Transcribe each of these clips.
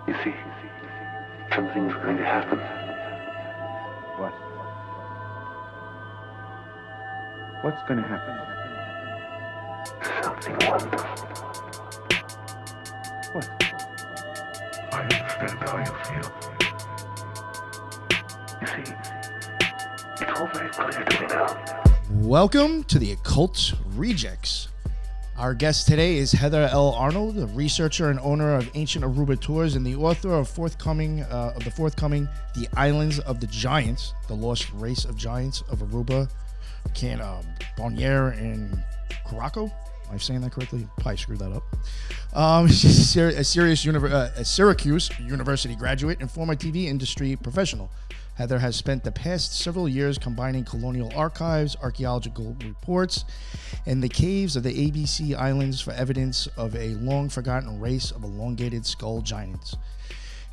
You see, something's going to happen. What? What's going to happen? Something wonderful. What? I understand how you feel. You see, it's all very clear to me now. Welcome to the Occult Rejects. Our guest today is Heather L. Arnold, a researcher and owner of Ancient Aruba Tours and the author of the forthcoming The Islands of the Giants, The Lost Race of Giants of Aruba, Bonaire, and Curaçao. Am I saying that correctly? Probably screwed that up. She's a Syracuse University graduate and former TV industry professional. Heather has spent the past several years combining colonial archives, archaeological reports, and the caves of the ABC Islands for evidence of a long-forgotten race of elongated skull giants.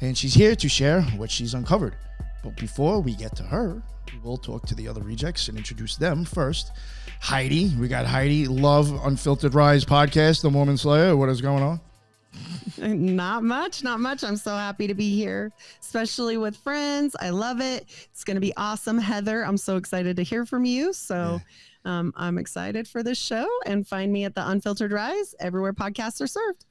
And she's here to share what she's uncovered. But before we get to her, we will talk to the other rejects and introduce them first. Heidi. We got Heidi, Love Unfiltered Rise podcast, The Mormon Slayer. What is going on? Not much. I'm so happy to be here, especially with friends. I love it. It's going to be awesome. Heather, I'm so excited to hear from you. So I'm excited for this show, and find me at the Unfiltered Rise everywhere podcasts are served.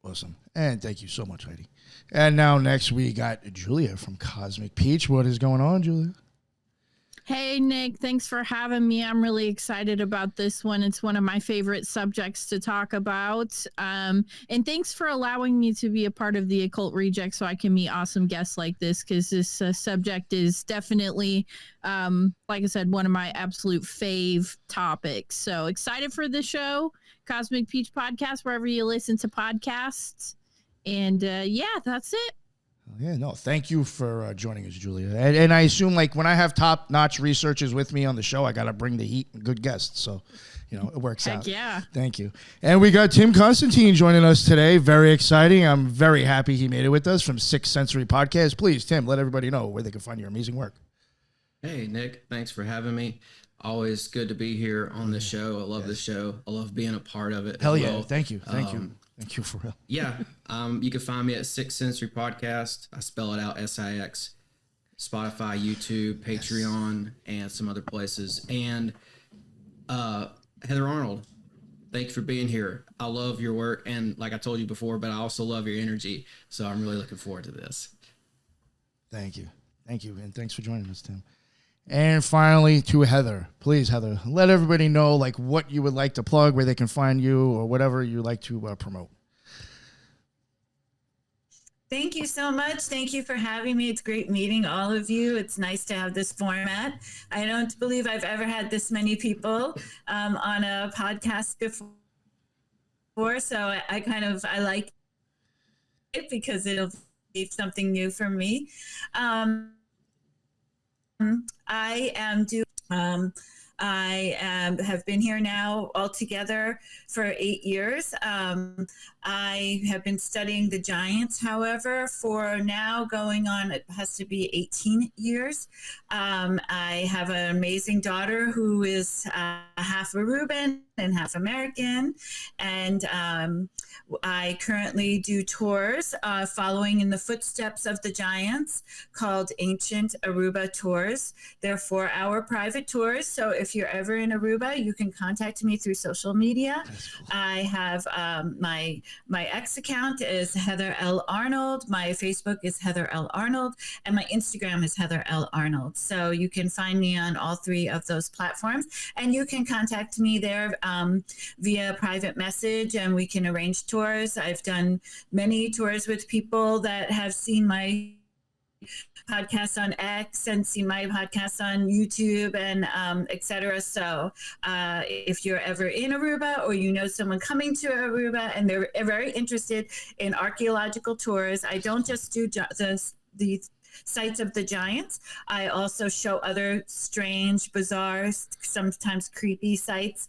Awesome. And thank you so much, Heidi. And now next we got Julia from Cosmic Peach. What is going on, Julia? Hey, Nick, thanks for having me. I'm really excited about this one. It's one of my favorite subjects to talk about. And thanks for allowing me to be a part of the Occult Rejects so I can meet awesome guests like this, because this subject is definitely, like I said, one of my absolute fave topics. So excited for the show, Cosmic Peach Podcast, wherever you listen to podcasts. And yeah, that's it. Yeah, no, thank you for joining us, Julia. And I assume, like, when I have top-notch researchers with me on the show, I got to bring the heat and good guests. So, you know, it works out. Yeah. Thank you. And we got Tim Constantine joining us today. Very exciting. I'm very happy he made it with us from Sixth Sensory Podcast. Please, Tim, let everybody know where they can find your amazing work. Hey, Nick, thanks for having me. Always good to be here on the show. I love this show. I love being a part of it. Hell yeah. Thank you. Thank you. Thank you for real. Yeah. You can find me at Sixth Sensory Podcast. I spell it out SIX. Spotify, YouTube, Patreon, and some other places. And Heather Arnold, thank you for being here. I love your work. And like I told you before, but I also love your energy. So I'm really looking forward to this. Thank you. Thank you. And thanks for joining us, Tim. And finally, to Heather. Please, Heather, let everybody know, like, what you would like to plug, where they can find you, or whatever you like to promote. Thank you so much. Thank you for having me. It's great meeting all of you. It's nice to have this format. I don't believe I've ever had this many people on a podcast before, so I like it because it'll be something new for me. I have been here now altogether for 8 years. I have been studying the giants, however, for now going on, it has to be 18 years. I have an amazing daughter who is half Aruban and half American. And I currently do tours following in the footsteps of the giants called Ancient Aruba Tours. They're 4-hour private tours. So if you're ever in Aruba, you can contact me through social media. Cool. I have my X account is Heather L. Arnold. My Facebook is Heather L. Arnold. And my Instagram is Heather L. Arnold. So you can find me on all 3 of those platforms. And you can contact me there via private message, and we can arrange tours. I've done many tours with people that have seen my podcast on X and see my podcast on YouTube and etc. So if you're ever in Aruba, or you know someone coming to Aruba and they're very interested in archaeological tours, I don't just do the sites of the giants. I also show other strange, bizarre, sometimes creepy sites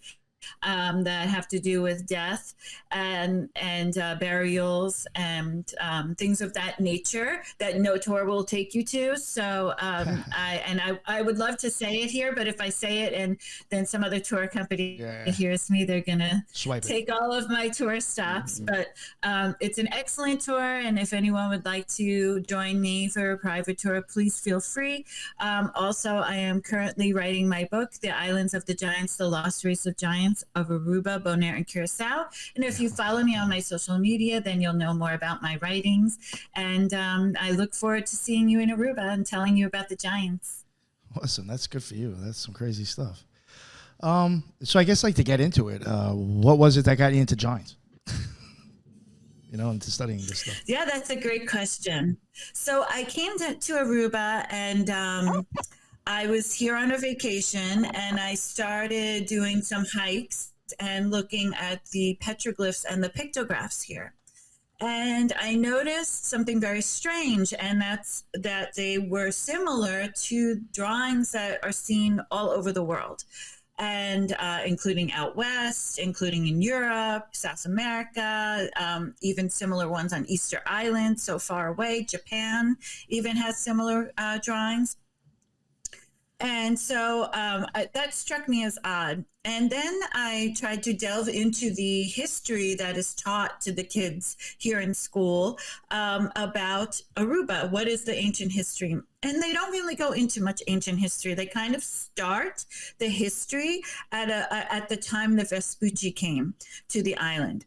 that have to do with death and burials and things of that nature that no tour will take you to. So I would love to say it here, but if I say it and then some other tour company hears me, they're gonna take all of my tour stops. But it's an excellent tour, and if anyone would like to join me for a private tour, please feel free. Also, I am currently writing my book, The Islands of the Giants, The Lost Race of Giants of Aruba, Bonaire, and Curacao. And if you follow me on my social media, then you'll know more about my writings. And I look forward to seeing you in Aruba and telling you about the giants. Awesome. That's good for you. That's some crazy stuff. So I guess, like, to get into it, what was it that got you into giants? Into studying this stuff? Yeah, that's a great question. So I came to Aruba, and I was here on a vacation, and I started doing some hikes and looking at the petroglyphs and the pictographs here. And I noticed something very strange, and that's that they were similar to drawings that are seen all over the world, and including out west, including in Europe, South America, even similar ones on Easter Island, so far away. Japan even has similar drawings. And so that struck me as odd. And then I tried to delve into the history that is taught to the kids here in school about Aruba. What is the ancient history? And they don't really go into much ancient history. They kind of start the history at the time the Vespucci came to the island,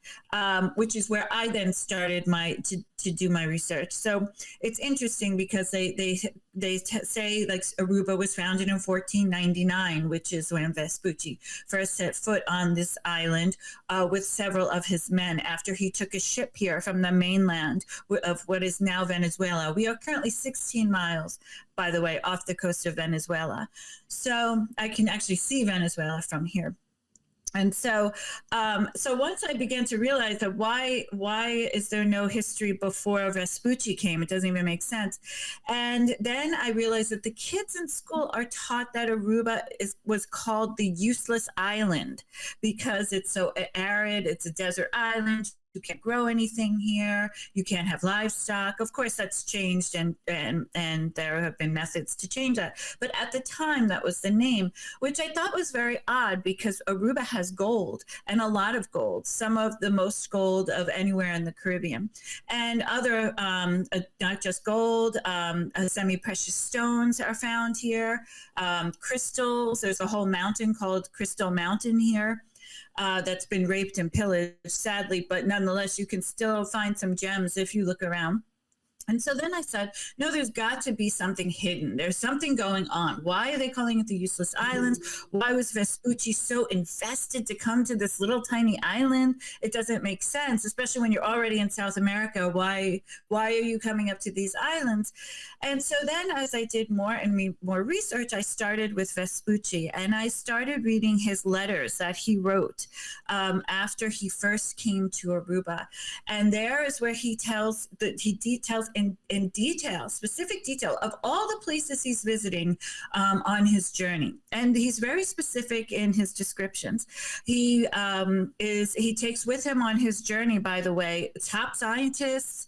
which is where I then started to do my research. So it's interesting because they say, like, Aruba was founded in 1499, which is when Vespucci first set foot on this island with several of his men after he took a ship here from the mainland of what is now Venezuela. We are currently 16 miles, by the way, off the coast of Venezuela. So I can actually see Venezuela from here. And so once I began to realize that why is there no history before Vespucci came? It doesn't even make sense. And then I realized that the kids in school are taught that Aruba was called the useless island because it's so arid. It's a desert island. You can't grow anything here. You can't have livestock. Of course, that's changed, and there have been methods to change that. But at the time, that was the name, which I thought was very odd because Aruba has gold, and a lot of gold, some of the most gold of anywhere in the Caribbean, and other, not just gold, semi-precious stones are found here, crystals. There's a whole mountain called Crystal Mountain here. That's been raped and pillaged, sadly, but nonetheless, you can still find some gems if you look around. And so then I said, no, there's got to be something hidden. There's something going on. Why are they calling it the useless islands? Why was Vespucci so invested to come to this little tiny island? It doesn't make sense, especially when you're already in South America. Why are you coming up to these islands? And so then as I did more research, I started with Vespucci, and I started reading his letters that he wrote after he first came to Aruba. And there is where he details in detail, specific detail of all the places he's visiting on his journey. And he's very specific in his descriptions. He takes with him on his journey, by the way, top scientists,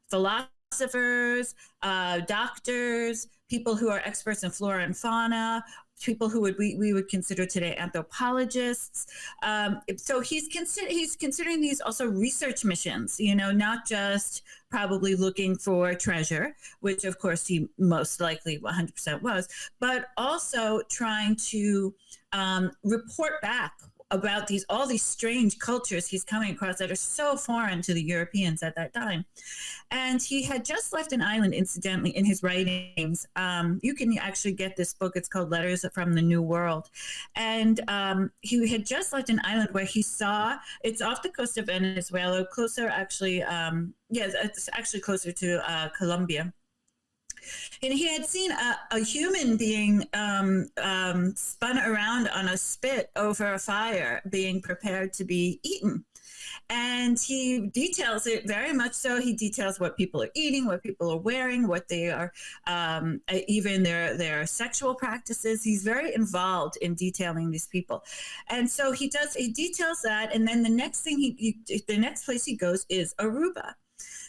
philosophers, doctors, people who are experts in flora and fauna, people who we would consider today anthropologists. So he's considering these also research missions, not just probably looking for treasure, which of course he most likely 100% was, but also trying to report back about all these strange cultures he's coming across that are so foreign to the Europeans at that time. And he had just left an island, incidentally, in his writings. You can actually get this book. It's called Letters from the New World. And he had just left an island where he saw, it's off the coast of Venezuela, closer actually, it's actually closer to Colombia. And he had seen a human being spun around on a spit over a fire, being prepared to be eaten. And he details it very much so. He details what people are eating, what people are wearing, what they are, even their sexual practices. He's very involved in detailing these people. And so he details that. And then the next thing the next place he goes is Aruba.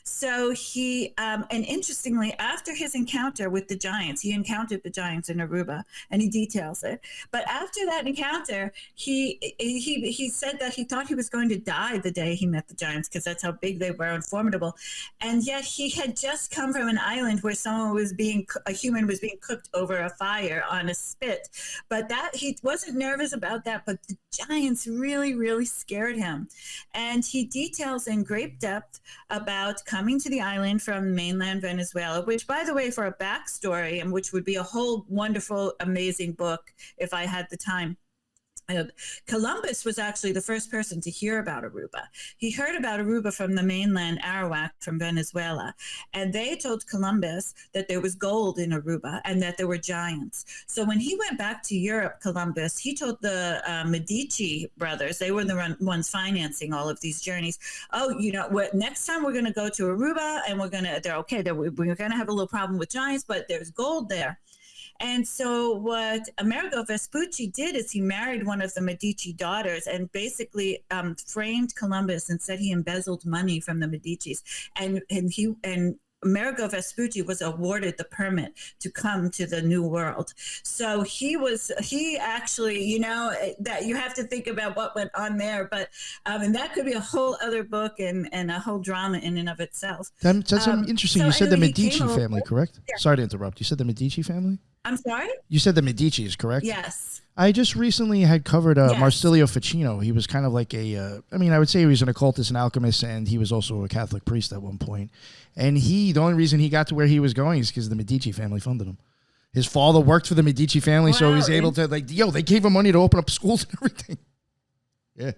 So he, and interestingly, after his encounter with the giants, he encountered the giants in Aruba, and he details it. But after that encounter, he said that he thought he was going to die the day he met the giants, because that's how big they were and formidable. And yet he had just come from an island where a human was being cooked over a fire on a spit. But that he wasn't nervous about that, but the giants really, really scared him. And he details in great depth about coming to the island from mainland Venezuela, which, by the way, for a backstory, and which would be a whole wonderful, amazing book if I had the time. Columbus was actually the first person to hear about Aruba. He heard about Aruba from the mainland Arawak from Venezuela, and they told Columbus that there was gold in Aruba and that there were giants. So when he went back to Europe, Columbus, he told the Medici brothers, they were the ones financing all of these journeys, oh, you know what, next time we're going to go to Aruba, and we're going to have a little problem with giants, but there's gold there. And so what Amerigo Vespucci did is he married one of the Medici daughters and basically framed Columbus and said he embezzled money from the Medicis. And Amerigo Vespucci was awarded the permit to come to the New World. So he actually, that you have to think about what went on there. But and that could be a whole other book and a whole drama in and of itself. That's interesting. So you said the anyway, Medici family, correct? Yeah. Sorry to interrupt. You said the Medici family? I'm sorry? You said the Medicis, correct? Yes. I just recently had covered Yes. Marsilio Ficino. He was kind of like I would say he was an occultist and alchemist, and he was also a Catholic priest at one point. And the only reason he got to where he was going is because the Medici family funded him. His father worked for the Medici family, so he's able to, they gave him money to open up schools and everything. Yeah.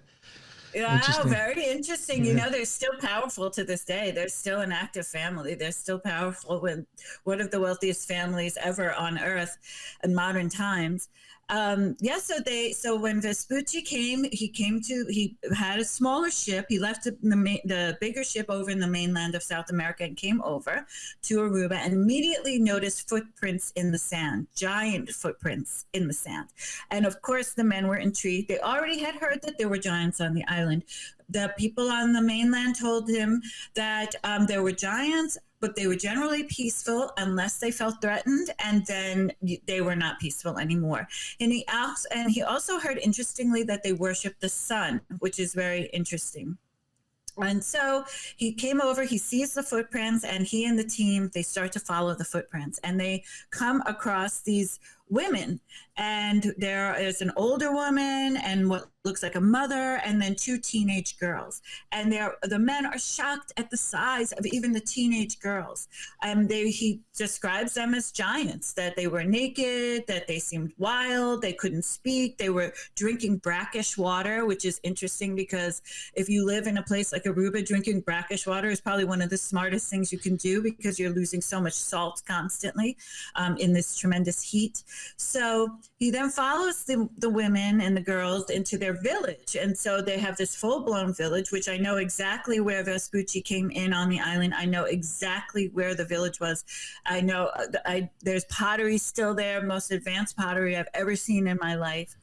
Wow, very interesting. Yeah. They're still powerful to this day. They're still an active family. They're still powerful, with one of the wealthiest families ever on earth in modern times. So when Vespucci came, he had a smaller ship. He left the bigger ship over in the mainland of South America and came over to Aruba and immediately noticed footprints in the sand, giant footprints in the sand. And of course, the men were intrigued. They already had heard that there were giants on the island. The people on the mainland told him that there were giants, but they were generally peaceful unless they felt threatened, and then they were not peaceful anymore. And he also heard, interestingly, that they worship the sun, which is very interesting. And so he came over, he sees the footprints, and he and the team, they start to follow the footprints, and they come across these women. And there is an older woman and what looks like a mother, and then two teenage girls. And the men are shocked at the size of even the teenage girls. He describes them as giants, that they were naked, that they seemed wild, they couldn't speak, they were drinking brackish water, which is interesting because if you live in a place like Aruba, drinking brackish water is probably one of the smartest things you can do because you're losing so much salt constantly in this tremendous heat. So he then follows the women and the girls into their village. And so they have this full-blown village, which I know exactly where Vespucci came in on the island. I know exactly where the village was. I know there's pottery still there, most advanced pottery I've ever seen in my life.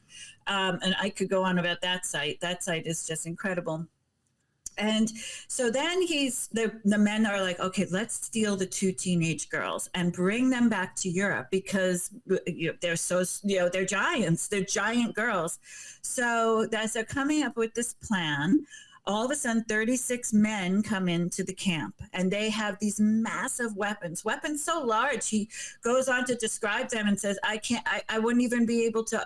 And I could go on about that site. That site is just incredible. And so then the men are like, okay, let's steal the two teenage girls and bring them back to Europe because they're giants, they're giant girls. So as they're coming up with this plan, all of a sudden 36 men come into the camp and they have these massive weapons so large. He goes on to describe them and says, I wouldn't even be able to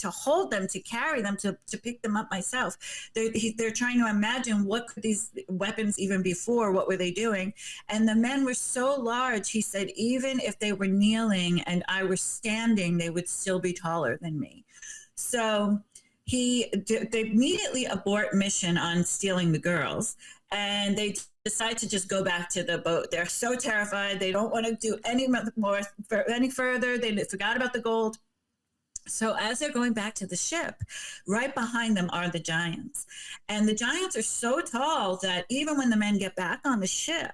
hold them, to carry them, to pick them up myself. They're trying to imagine what could these weapons even be for, what were they doing? And the men were so large, he said, even if they were kneeling and I were standing, they would still be taller than me. So they immediately abort mission on stealing the girls, and they decide to just go back to the boat. They're so terrified. They don't want to do any further. They forgot about the gold. So as they're going back to the ship, right behind them are the giants. And the giants are so tall that even when the men get back on the ship,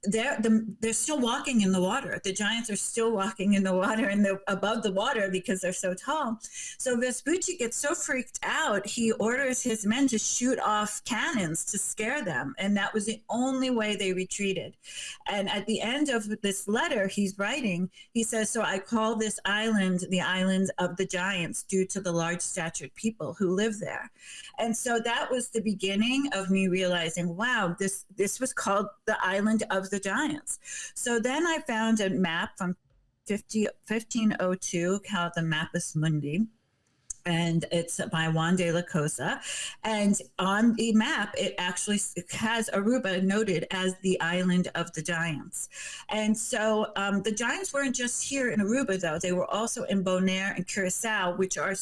they're still walking in the water. The giants are still walking in the water, and they're above the water because they're so tall. So Vespucci gets so freaked out, he orders his men to shoot off cannons to scare them. And that was the only way they retreated. And at the end of this letter he's writing, he says, so I call this island the island of the giants due to the large statured people who live there. And so that was the beginning of me realizing, wow, this was called the island of the giants. So then I found a map from 1502 called the Mappus Mundi. And it's by Juan de la Cosa. And on the map, it actually has Aruba noted as the island of the giants. And so the giants weren't just here in Aruba, though. They were also in Bonaire and Curacao, which are,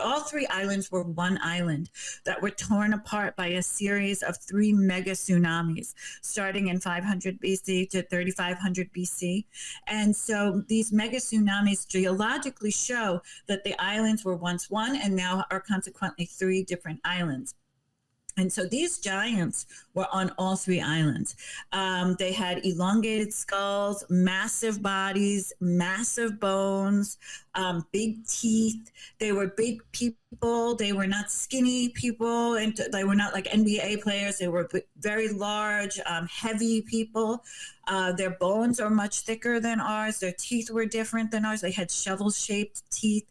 all three islands were one island that were torn apart by a series of 3 mega tsunamis, starting in 500 BC to 3500 BC. And so these mega tsunamis geologically show that the islands were once one and now are consequently 3 different islands. And so these giants were on all 3 islands. They had elongated skulls, massive bodies, massive bones, big teeth. They were big people. They were not skinny people, and they were not like NBA players. They were very large, heavy people. Their bones are much thicker than ours. Their teeth were different than ours. They had shovel-shaped teeth.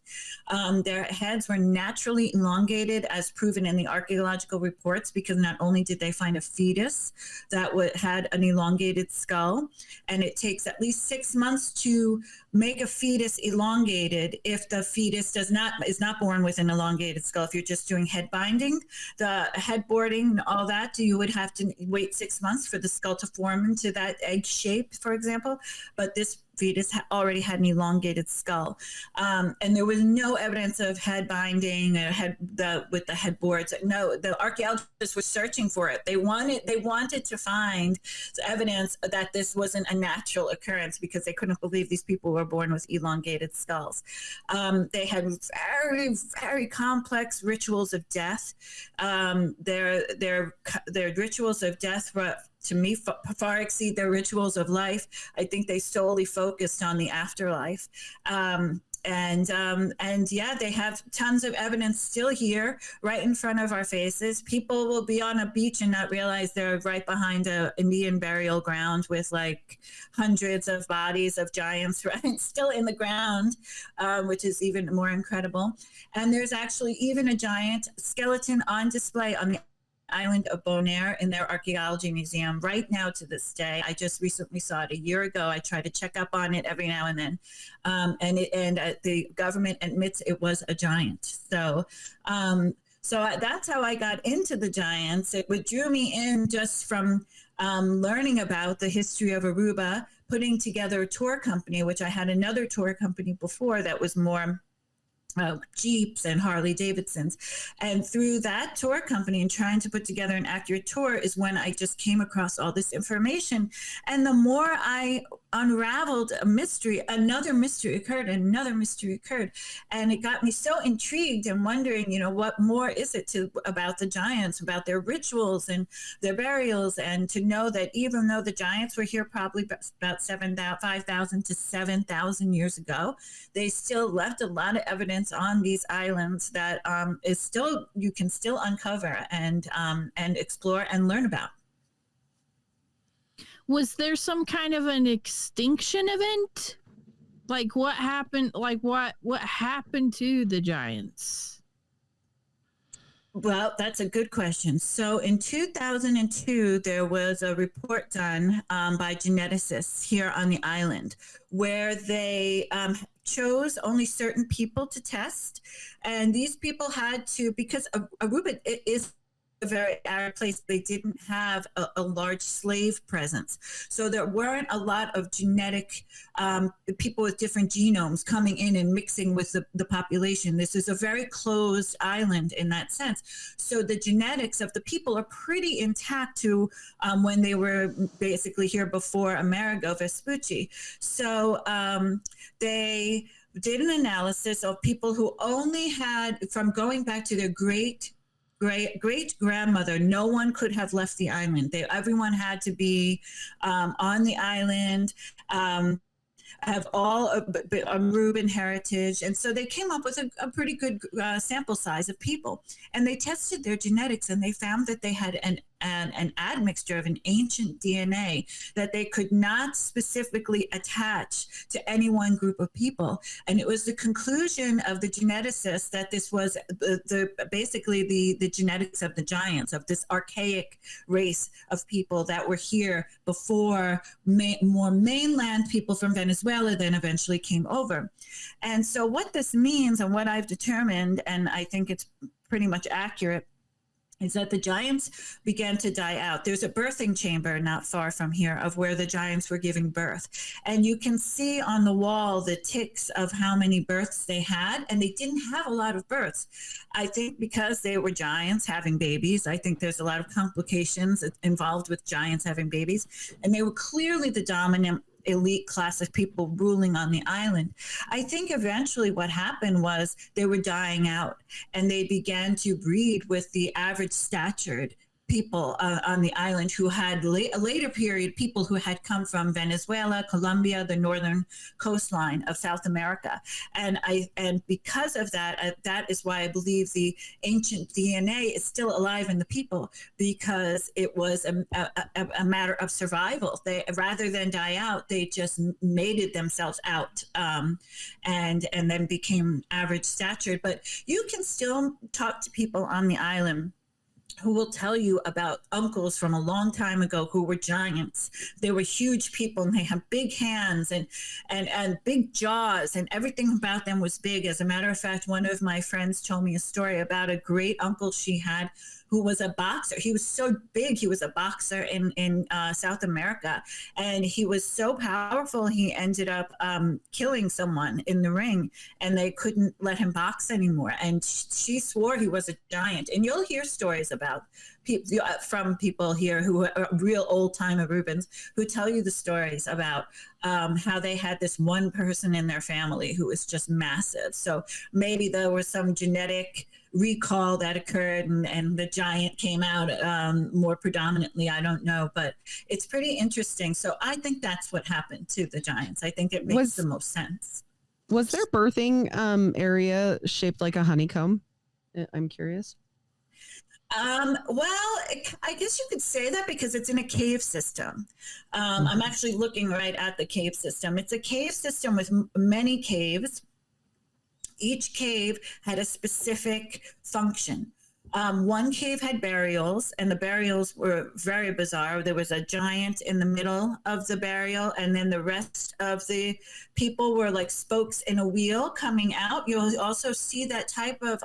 Their heads were naturally elongated, as proven in the archaeological reports, because not only did they find a fetus that had an elongated skull, and it takes at least 6 months to make a fetus elongated if the fetus is not born with an elongated skull. If you're just doing head binding, the head boarding, all that, you would have to wait 6 months for the skull to form into that egg shape, for example. But this fetus already had an elongated skull, and there was no evidence of head binding with the headboards. No, the archaeologists were searching for it. They wanted to find evidence that this wasn't a natural occurrence, because they couldn't believe these people were born with elongated skulls. They had very, very complex rituals of death. Their rituals of death were, to me, far exceed their rituals of life. I think they solely focused on the afterlife. And yeah, they have tons of evidence still here right in front of our faces. People will be on a beach and not realize they're right behind a Indian burial ground with like hundreds of bodies of giants right still in the ground, which is even more incredible. And there's actually even a giant skeleton on display on the island of Bonaire in their archaeology museum right now to this day. I just recently saw it a year ago. I try to check up on it every now and then. And the government admits it was a giant. So that's how I got into the giants. It drew me in just from learning about the history of Aruba, putting together a tour company, which I had another tour company before that was more Jeeps and Harley Davidsons. And through that tour company and trying to put together an accurate tour is when I just came across all this information. And the more I unraveled a mystery, another mystery occurred, and another mystery occurred. And it got me so intrigued and wondering, what more is it about the giants, about their rituals and their burials, and to know that even though the giants were here probably about 5,000 to 7,000 years ago, they still left a lot of evidence on these islands that you can still uncover and explore and learn about. Was there some kind of an extinction event? Like what happened? Like what happened to the giants? Well, that's a good question. So in 2002, there was a report done by geneticists here on the island where they chose only certain people to test. And these people had to, because Aruba is a very arid place, they didn't have a large slave presence. So there weren't a lot of genetic people with different genomes coming in and mixing with the population. This is a very closed island in that sense. So the genetics of the people are pretty intact to when they were basically here before Amerigo Vespucci. So they did an analysis of people who only had, from going back to their great grandmother, no one could have left the island. Everyone had to be on the island, have all Aruban heritage. And so they came up with a pretty good sample size of people. And they tested their genetics, and they found that they had an admixture of an ancient DNA that they could not specifically attach to any one group of people. And it was the conclusion of the geneticists that this was basically the genetics of the giants, of this archaic race of people that were here before more mainland people from Venezuela then eventually came over. And so what this means, and what I've determined, and I think it's pretty much accurate, is that the giants began to die out. There's a birthing chamber not far from here of where the giants were giving birth. And you can see on the wall the ticks of how many births they had, and they didn't have a lot of births. I think because they were giants having babies. I think there's a lot of complications involved with giants having babies. And they were clearly the dominant elite class of people ruling on the island. I think eventually what happened was they were dying out, and they began to breed with the average statured people on the island who had a later period people who had come from Venezuela, Colombia, the northern coastline of South America. And because of that, that is why I believe the ancient DNA is still alive in the people, because it was a matter of survival. They, rather than die out, they just mated themselves out and then became average statured. But you can still talk to people on the island who will tell you about uncles from a long time ago who were giants. They were huge people, and they had big hands and big jaws, and everything about them was big. As a matter of fact, one of my friends told me a story about a great uncle she had who was a boxer. He was so big. He was a boxer in South America, and he was so powerful, he ended up killing someone in the ring, and they couldn't let him box anymore. And she swore he was a giant. And you'll hear stories about from people here who are real old-time Arubans who tell you the stories about how they had this one person in their family who was just massive. So maybe there was some genetic recall that occurred, and the giant came out more predominantly. I don't know, but it's pretty interesting. So I think that's what happened to the giants. I think it makes the most sense. Was their birthing area shaped like a honeycomb? I'm curious. Well, I guess you could say that because it's in a cave system. I'm actually looking right at the cave system. It's a cave system with many caves. Each cave had a specific function. One cave had burials, and the burials were very bizarre. There was a giant in the middle of the burial, and then the rest of the people were like spokes in a wheel coming out. You'll also see that type of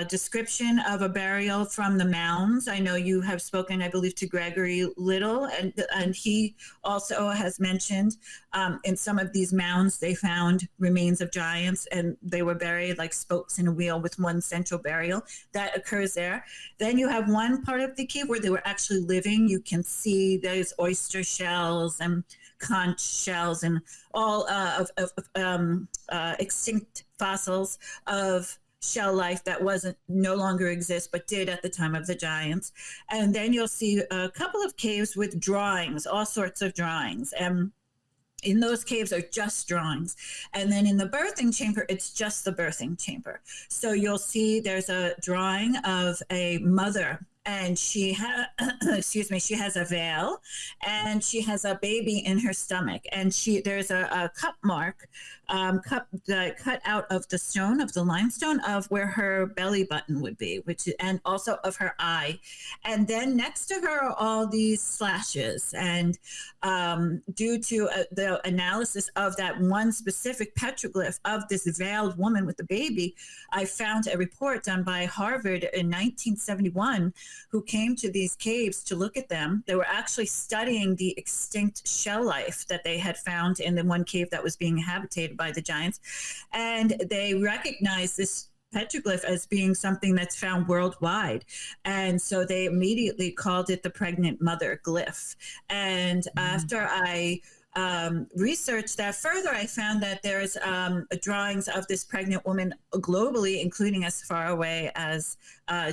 description of a burial from the mounds. I know you have spoken, I believe, to Gregory Little, and he also has mentioned in some of these mounds they found remains of giants, and they were buried like spokes in a wheel with one central burial. That occurs there. Then you have one part of the cave where they were actually living. You can see those oyster shells and conch shells and all of extinct fossils of shell life that no longer exists, but did at the time of the giants. And then you'll see a couple of caves with drawings, all sorts of drawings. And in those caves are just drawings. And then in the birthing chamber, it's just the birthing chamber. So you'll see there's a drawing of a mother, and she has a veil, and she has a baby in her stomach, and there's a cup mark cut out of the stone, of the limestone, of where her belly button would be, and also of her eye. And then next to her are all these slashes, and due to the analysis of that one specific petroglyph of this veiled woman with the baby, I found a report done by Harvard in 1971 who came to these caves to look at them. They were actually studying the extinct shell life that they had found in the one cave that was being habitated by the giants. And they recognized this petroglyph as being something that's found worldwide. And so they immediately called it the pregnant mother glyph. And after I researched that further, I found that there's drawings of this pregnant woman globally, including as far away as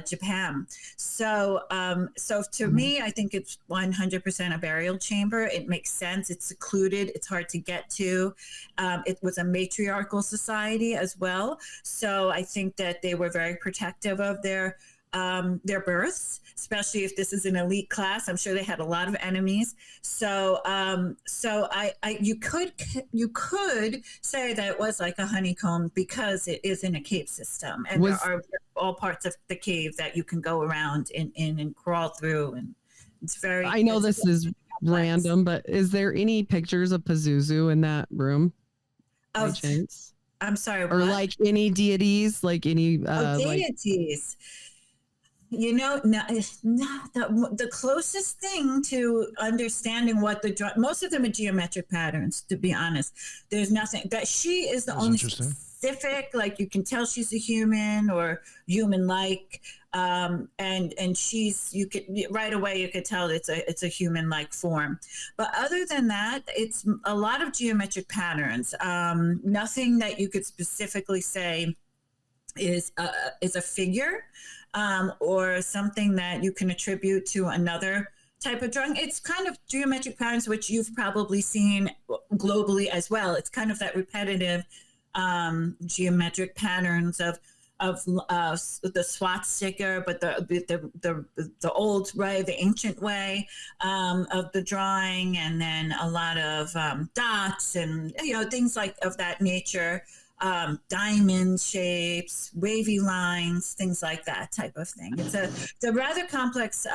Japan. So to me, I think it's 100% a burial chamber. It makes sense. It's secluded. It's hard to get to. It was a matriarchal society as well. So I think that they were very protective of their births, especially if this is an elite class. I'm sure they had a lot of enemies. So you could say that it was like a honeycomb because it is in a cave system, and there are all parts of the cave that you can go around and crawl through, and it's very. I know this is random, but is there any pictures of Pazuzu in that room? By chance? I'm sorry, or what? like any deities, like any deities. You know, the closest thing to understanding what most of them are geometric patterns, to be honest. There's nothing that she is the only specific, like you can tell she's a human or human-like. And she's, you could right away, you could tell it's a human-like form. But other than that, it's a lot of geometric patterns. Nothing that you could specifically say is a figure. Or something that you can attribute to another type of drawing. It's kind of geometric patterns, which you've probably seen globally as well. It's kind of that repetitive geometric patterns of the swastika, but the old way, the ancient way of the drawing, and then a lot of dots and things like of that nature. Diamond shapes, wavy lines, things like that type of thing. It's a rather complex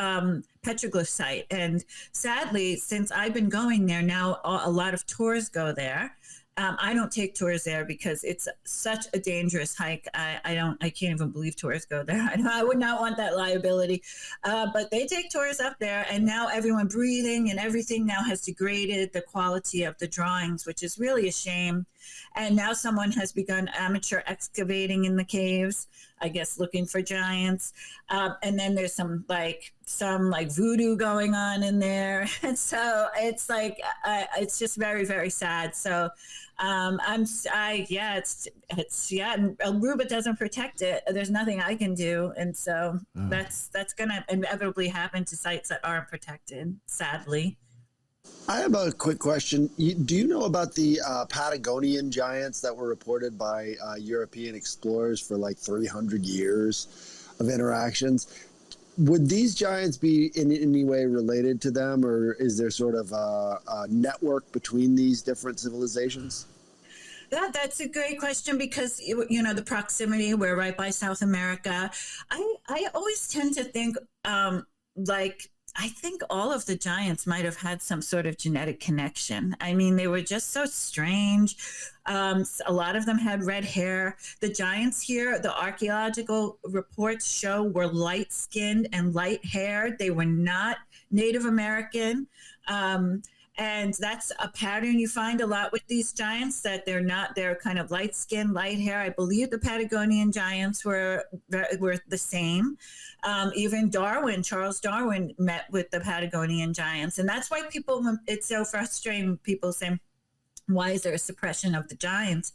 petroglyph site, and sadly, since I've been going there now, a lot of tours go there. I don't take tours there because it's such a dangerous hike. I can't even believe tours go there. I would not want that liability. But they take tours up there, and now everyone breathing and everything now has degraded the quality of the drawings, which is really a shame. And now someone has begun amateur excavating in the caves, I guess, looking for giants. And then there's some voodoo going on in there. And so it's like, it's just very, very sad. So and Aruba doesn't protect it. There's nothing I can do. And so that's going to inevitably happen to sites that aren't protected, sadly. I have a quick question. Do you know about the Patagonian giants that were reported by European explorers for like 300 years of interactions? Would these giants be in any way related to them, or is there sort of a network between these different civilizations? Yeah, that's a great question because, the proximity, we're right by South America. I always tend to think I think all of the giants might have had some sort of genetic connection. I mean, they were just so strange. A lot of them had red hair. The giants here, the archaeological reports show, were light-skinned and light-haired. They were not Native American. And that's a pattern you find a lot with these giants, that they're kind of light skin, light hair. I believe the Patagonian giants were the same. Even Charles Darwin met with the Patagonian giants. And that's why it's so frustrating. People say, why is there a suppression of the giants?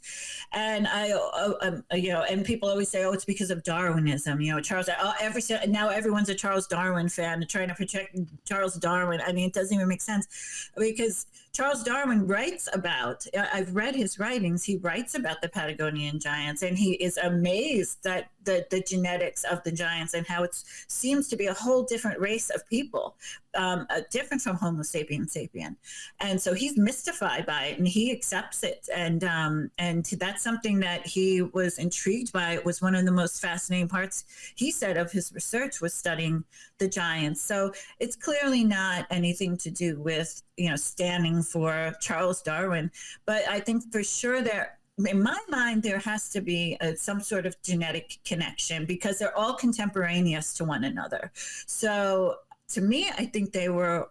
And and people always say, it's because of Darwinism. Now everyone's a Charles Darwin fan, trying to protect Charles Darwin. I mean, it doesn't even make sense, because Charles Darwin writes about, I've read his writings, he writes about the Patagonian giants, and he is amazed at the genetics of the giants and how it seems to be a whole different race of people, different from Homo sapiens sapien. And so he's mystified by it, and he accepts it. And that's something that he was intrigued by. It was one of the most fascinating parts, he said, of his research, was studying the giants. So it's clearly not anything to do with, standing for Charles Darwin. But I think for sure in my mind, there has to be some sort of genetic connection, because they're all contemporaneous to one another. So to me, I think they were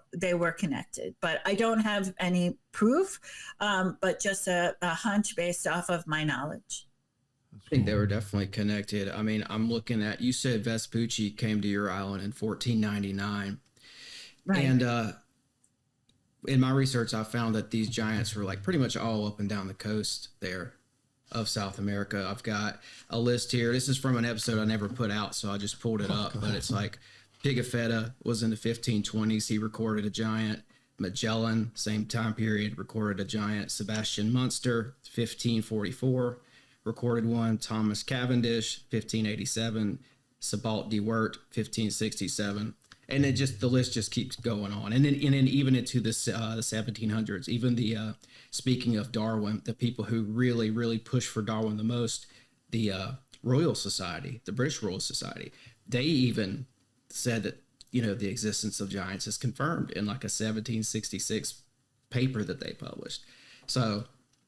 connected, but I don't have any proof, but just a hunch based off of my knowledge. I think they were definitely connected. I mean, I'm looking at, you said Vespucci came to your island in 1499. Right. And in my research, I found that these giants were like pretty much all up and down the coast there of South America. I've got a list here. This is from an episode I never put out, so I just pulled it up. But it's like Pigafetta was in the 1520s. He recorded a giant. Magellan, same time period, recorded a giant. Sebastian Munster, 1544, recorded one. Thomas Cavendish, 1587. Sebald de Weert, 1567. And then just the list just keeps going on. And then even into the 1700s, even the, speaking of Darwin, the people who really, really pushed for Darwin the most, the Royal Society, the British Royal Society, they even said that, you know, the existence of giants is confirmed in like a 1766 paper that they published. So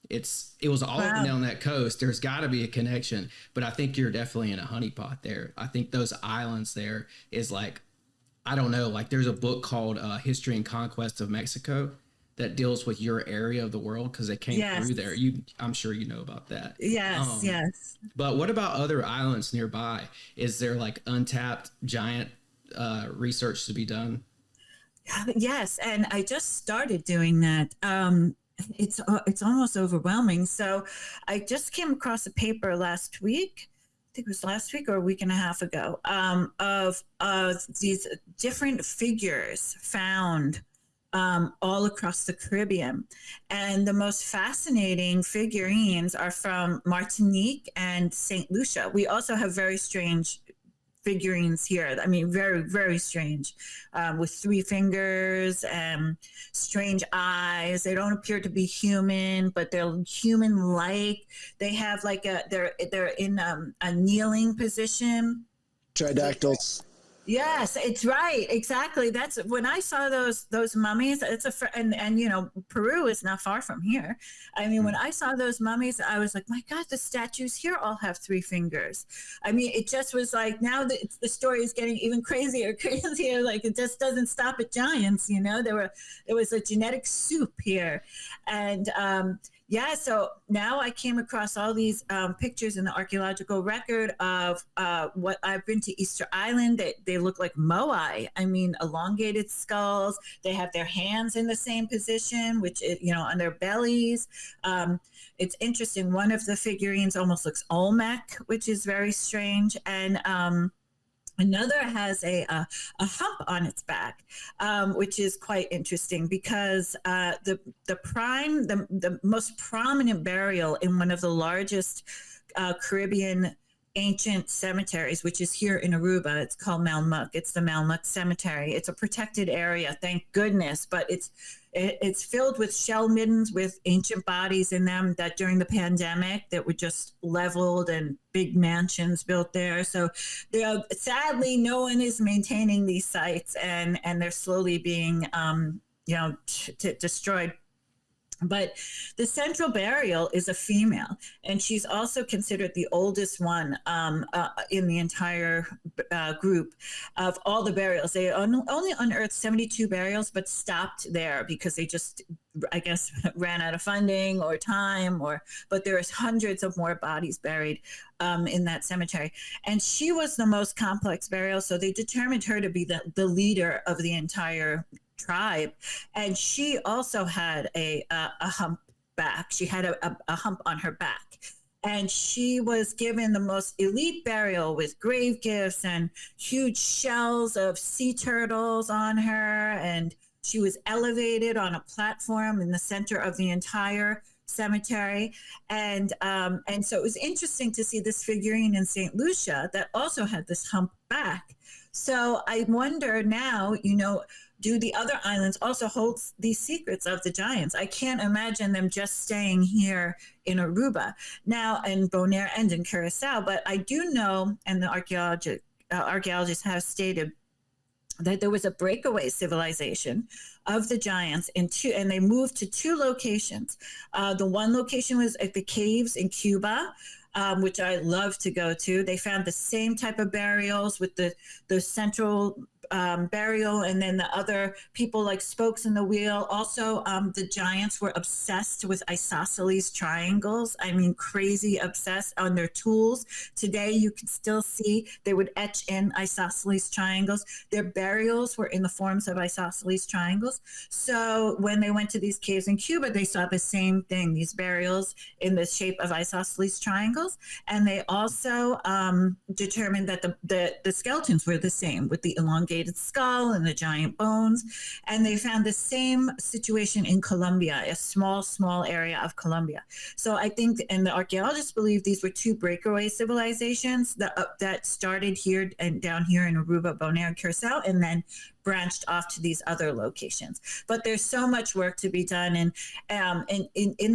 it was all up and down that coast. There's got to be a connection, but I think you're definitely in a honeypot there. I think those islands there is like, I don't know, like there's a book called History and Conquest of Mexico that deals with your area of the world because they came through there. I'm sure you know about that. Yes, yes. But what about other islands nearby? Is there like untapped giant research to be done? Yes, and I just started doing that. It's almost overwhelming. So I just came across a paper last week. I think it was last week or a week and a half ago, of these different figures found all across the Caribbean. And the most fascinating figurines are from Martinique and St. Lucia. We also have very strange figurines here. I mean, very, very strange, with 3 fingers and strange eyes. They don't appear to be human, but they're human-like. They have like they're in a kneeling position. Pterodactyls. Yes, it's right. Exactly. That's when I saw those mummies. And you know, Peru is not far from here. I mean, when I saw those mummies, I was like, my God, the statues here all have 3 fingers. I mean, it just was like, now the story is getting even crazier. Like it just doesn't stop at giants. You know, there was a genetic soup here, and so now I came across all these pictures in the archaeological record of what I've been to Easter Island. They look like moai. I mean, elongated skulls. They have their hands in the same position, which is, you know, on their bellies. It's interesting. One of the figurines almost looks Olmec, which is very strange. And another has a hump on its back, which is quite interesting because the most prominent burial in one of the largest Caribbean ancient cemeteries, which is here in Aruba. It's called Malmuc. It's the Malmuc Cemetery. It's a protected area, thank goodness, but it's filled with shell middens with ancient bodies in them that during the pandemic that were just leveled and big mansions built there. So sadly, no one is maintaining these sites and they're slowly being destroyed. But the central burial is a female, and she's also considered the oldest one in the entire group of all the burials. They only unearthed 72 burials, but stopped there because they just, I guess, ran out of funding or time. But there's hundreds of more bodies buried in that cemetery. And she was the most complex burial, so they determined her to be the leader of the entire tribe, and she also had a hump back. She had a hump on her back, and she was given the most elite burial with grave gifts and huge shells of sea turtles on her, and she was elevated on a platform in the center of the entire cemetery. And so it was interesting to see this figurine in St. Lucia that also had this hump back. So I wonder now, you know, do the other islands also hold these secrets of the giants? I can't imagine them just staying here in Aruba now, and Bonaire and in Curacao. But I do know, and the archaeologists have stated, that there was a breakaway civilization of the giants and they moved to 2 locations. The one location was at the caves in Cuba, which I love to go to. They found the same type of burials with the central burial, and then the other people like spokes in the wheel. Also, the giants were obsessed with isosceles triangles. I mean, crazy obsessed on their tools. Today, you can still see they would etch in isosceles triangles. Their burials were in the forms of isosceles triangles. So when they went to these caves in Cuba, they saw the same thing, these burials in the shape of isosceles triangles. And they also determined that the skeletons were the same, with the elongated skull and the giant bones. And they found the same situation in Colombia, a small area of Colombia. So I think, and the archaeologists believe these were two breakaway civilizations that started here and down here in Aruba, Bonaire, Curacao, and then branched off to these other locations. But there's so much work to be done in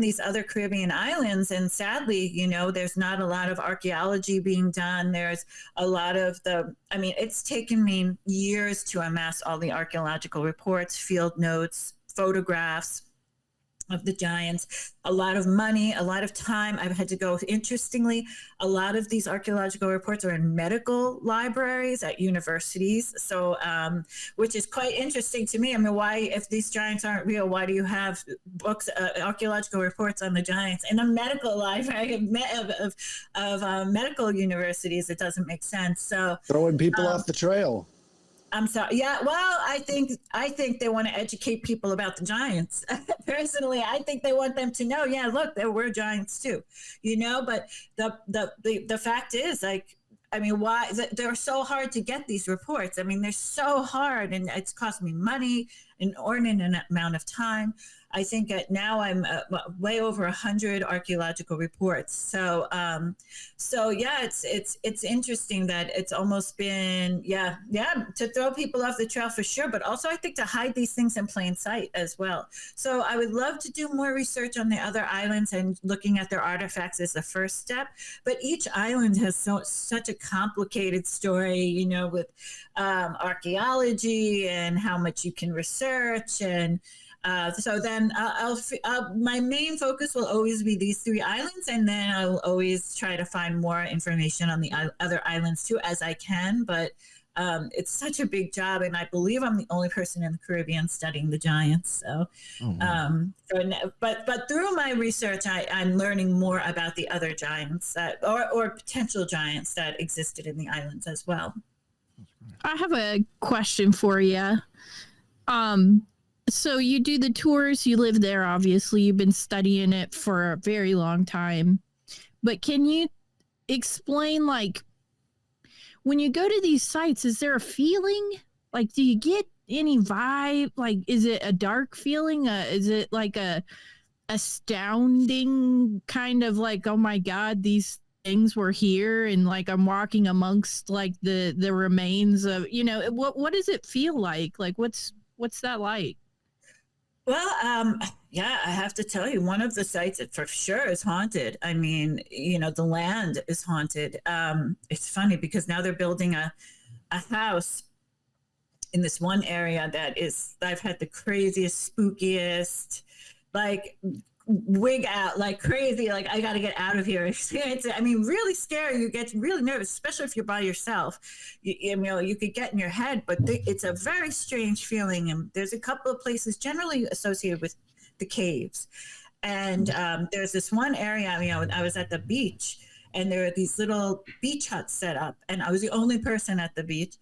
these other Caribbean islands. And sadly, you know, there's not a lot of archaeology being done. There's a lot of it's taken me years to amass all the archaeological reports, field notes, photographs of the giants, a lot of money, a lot of time. I've had to go. Interestingly, a lot of these archaeological reports are in medical libraries at universities. So, which is quite interesting to me. I mean, why, if these giants aren't real, why do you have books, archaeological reports on the giants in a medical library of medical universities? It doesn't make sense. So throwing people off the trail. I'm sorry. Yeah, well, I think they want to educate people about the giants. Personally, I think they want them to know, yeah, look, there were giants too, you know. But the fact is, like, I mean, why they're so hard to get these reports? I mean, they're so hard, and it's cost me money, an inordinate amount of time. I think now I'm way over 100 archaeological reports. So yeah, it's interesting that it's almost been to throw people off the trail for sure, but also I think to hide these things in plain sight as well. So I would love to do more research on the other islands, and looking at their artifacts is the first step. But each island has such a complicated story, you know, with archaeology and how much you can research. And so then my main focus will always be these three islands, and then I'll always try to find more information on the other islands too as I can. But it's such a big job, and I believe I'm the only person in the Caribbean studying the giants. So, but through my research, I'm learning more about the other giants or potential giants that existed in the islands as well. I have a question for you. So you do the tours, you live there, obviously, you've been studying it for a very long time, but can you explain, like, when you go to these sites, is there a feeling? Like, do you get any vibe? Like, is it a dark feeling? Is it like a astounding kind of like, oh my God, these things were here, and like I'm walking amongst like the remains of, you know, what does it feel like? Like, what's that like? Well, yeah, I have to tell you, one of the sites that for sure is haunted. I mean, you know, the land is haunted. It's funny because now they're building a house in this one area that is, I've had the craziest, spookiest, like, wig out, like crazy, like I got to get out of here experience. I mean, really scary. You get really nervous, especially if you're by yourself. You know, you could get in your head, but it's a very strange feeling. And there's a couple of places generally associated with the caves. And there's this one area, you know, I was at the beach, and there were these little beach huts set up, and I was the only person at the beach.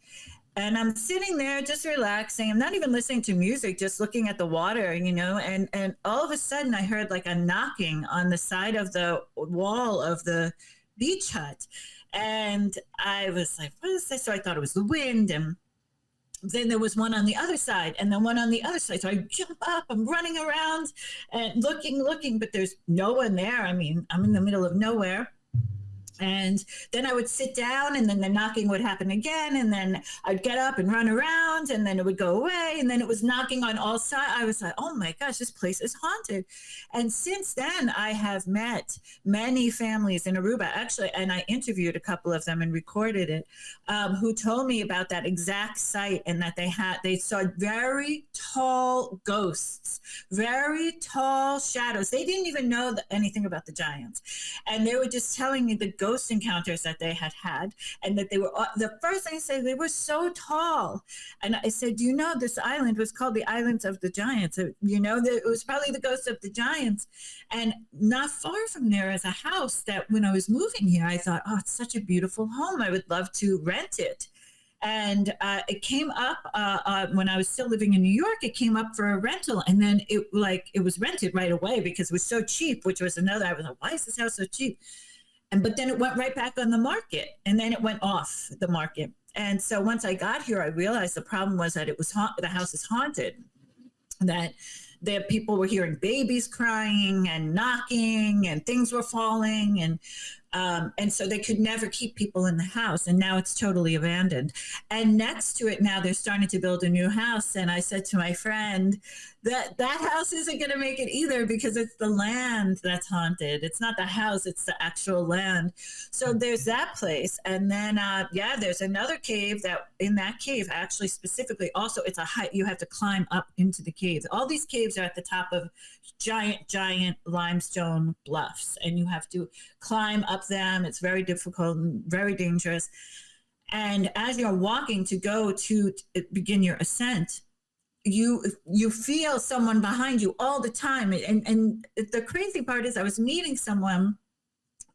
And I'm sitting there just relaxing. I'm not even listening to music, just looking at the water, you know, and all of a sudden I heard like a knocking on the side of the wall of the beach hut. And I was like, what is this? So I thought it was the wind. And then there was one on the other side, and then one on the other side. So I jump up, I'm running around and looking, but there's no one there. I mean, I'm in the middle of nowhere. And then I would sit down, and then the knocking would happen again. And then I'd get up and run around, and then it would go away. And then it was knocking on all sides. I was like, oh my gosh, this place is haunted. And since then, I have met many families in Aruba, actually, and I interviewed a couple of them and recorded it, who told me about that exact site, and that they saw very tall ghosts, very tall shadows. They didn't even know anything about the giants. And they were just telling me the ghosts ghost encounters that they had, and that they were, the first thing I said, they were so tall. And I said, do you know this island was called the Islands of the Giants? You know, it was probably the ghost of the giants. And not far from there is a house that when I was moving here, I thought, oh, it's such a beautiful home. I would love to rent it. And it came up when I was still living in New York. It came up for a rental, and then it was rented right away because it was so cheap. Which was another. I was like, why is this house so cheap? But then it went right back on the market, and then it went off the market. And so once I got here, I realized the problem was that the house is haunted. That the people were hearing babies crying and knocking, and things were falling, and so they could never keep people in the house. And now it's totally abandoned. And next to it now, they're starting to build a new house. And I said to my friend that house isn't going to make it either, because it's the land that's haunted. It's not the house, it's the actual land. So there's that place. And then, there's another cave in that cave, actually specifically, also it's a height, you have to climb up into the caves. All these caves are at the top of giant limestone bluffs, and you have to climb up them. It's very difficult and very dangerous. And as you're walking to go to begin your ascent, you feel someone behind you all the time. And the crazy part is I was meeting someone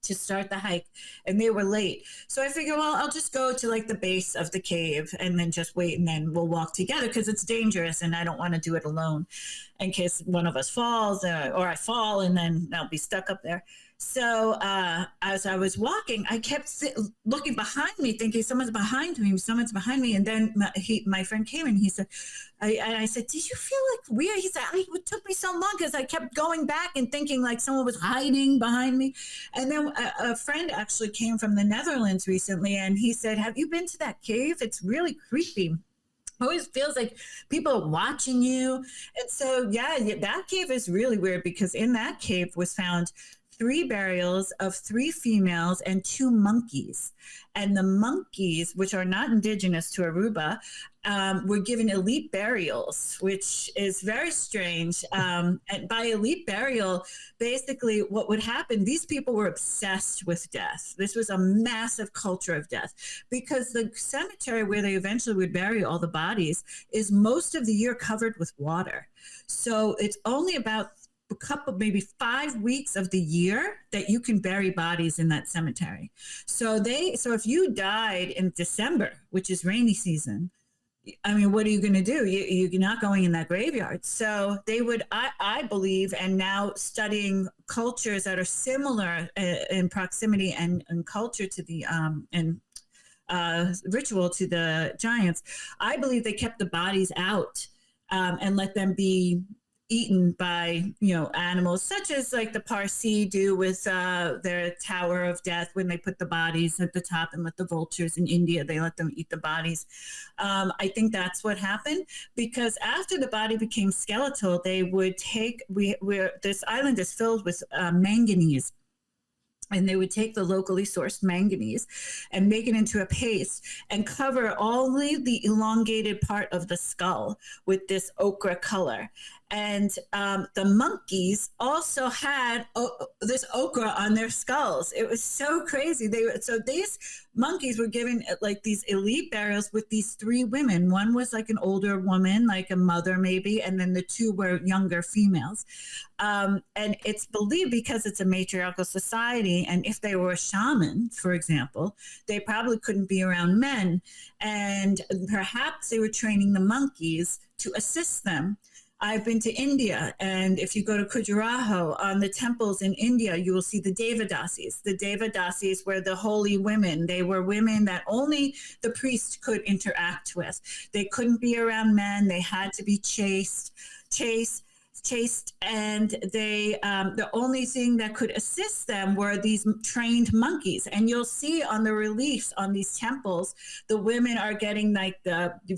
to start the hike, and they were late. So I figured, well, I'll just go to like the base of the cave and then just wait, and then we'll walk together, because it's dangerous and I don't want to do it alone in case one of us falls or I fall and then I'll be stuck up there. So as I was walking, I kept looking behind me, thinking someone's behind me. And then my friend came and he said, I said, did you feel like weird? He said, it took me so long because I kept going back and thinking like someone was hiding behind me. And then a friend actually came from the Netherlands recently, and he said, have you been to that cave? It's really creepy. Always feels like people are watching you. And so, that cave is really weird, because in that cave was found 3 burials of 3 females and 2 monkeys. And the monkeys, which are not indigenous to Aruba, were given elite burials, which is very strange. And by elite burial, basically what would happen, these people were obsessed with death. This was a massive culture of death, because the cemetery where they eventually would bury all the bodies is most of the year covered with water. So it's only about a couple, maybe 5 weeks of the year that you can bury bodies in that cemetery. So if you died in December, which is rainy season, I mean, what are you going to do? You're not going in that graveyard. So they would, I believe, and now studying cultures that are similar in proximity and culture to the ritual to the giants, I believe they kept the bodies out and let them be eaten by animals, such as like the Parsi do with their Tower of Death, when they put the bodies at the top and let the vultures in India, they let them eat the bodies. I think that's what happened, because after the body became skeletal, they would take this island is filled with manganese. And they would take the locally sourced manganese and make it into a paste and cover only the elongated part of the skull with this ochre color. And the monkeys also had this ochre on their skulls. It was so crazy. So these monkeys were given like these elite burials with these 3 women. One was like an older woman, like a mother maybe, and then the 2 were younger females. And it's believed, because it's a matriarchal society, and if they were a shaman, for example, they probably couldn't be around men. And perhaps they were training the monkeys to assist them. I've been to India, and if you go to Khajuraho, on the temples in India, you will see the Devadasis. The Devadasis were the holy women. They were women that only the priest could interact with. They couldn't be around men. They had to be chaste, and they the only thing that could assist them were these trained monkeys. And you'll see on the reliefs on these temples, the women are getting like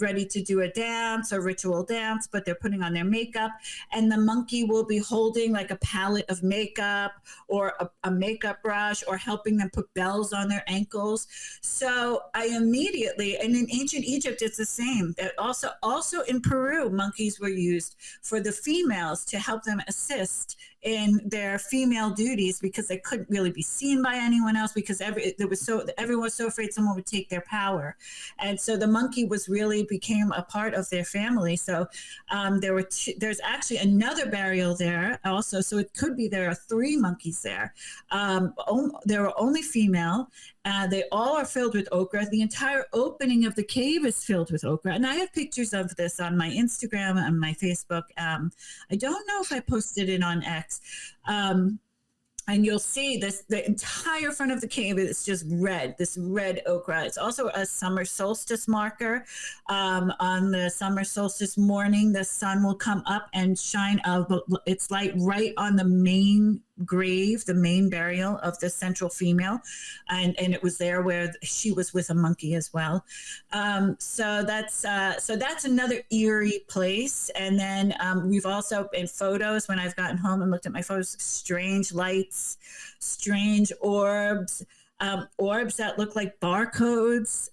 ready to do a dance or ritual dance, but they're putting on their makeup, and the monkey will be holding like a palette of makeup or a makeup brush, or helping them put bells on their ankles. So I immediately, and in ancient Egypt it's the same. Also in Peru, monkeys were used for the female females to help them assist in their female duties because they couldn't really be seen by anyone else because everyone was so afraid someone would take their power. And so the monkey became a part of their family. So there's actually another burial there also. So it could be there are 3 monkeys there. They were only female. They all are filled with ochre. The entire opening of the cave is filled with ochre. And I have pictures of this on my Instagram and my Facebook. I don't know if I posted it on X. And you'll see the entire front of the cave is just red, this red ochre. It's also a summer solstice marker. On the summer solstice morning, the sun will come up and shine its light right on the main grave, the main burial of the central female. And it was there where she was with a monkey as well. So that's another eerie place. And then we've also, in photos, when I've gotten home and looked at my photos, strange lights, strange orbs, orbs that look like barcodes,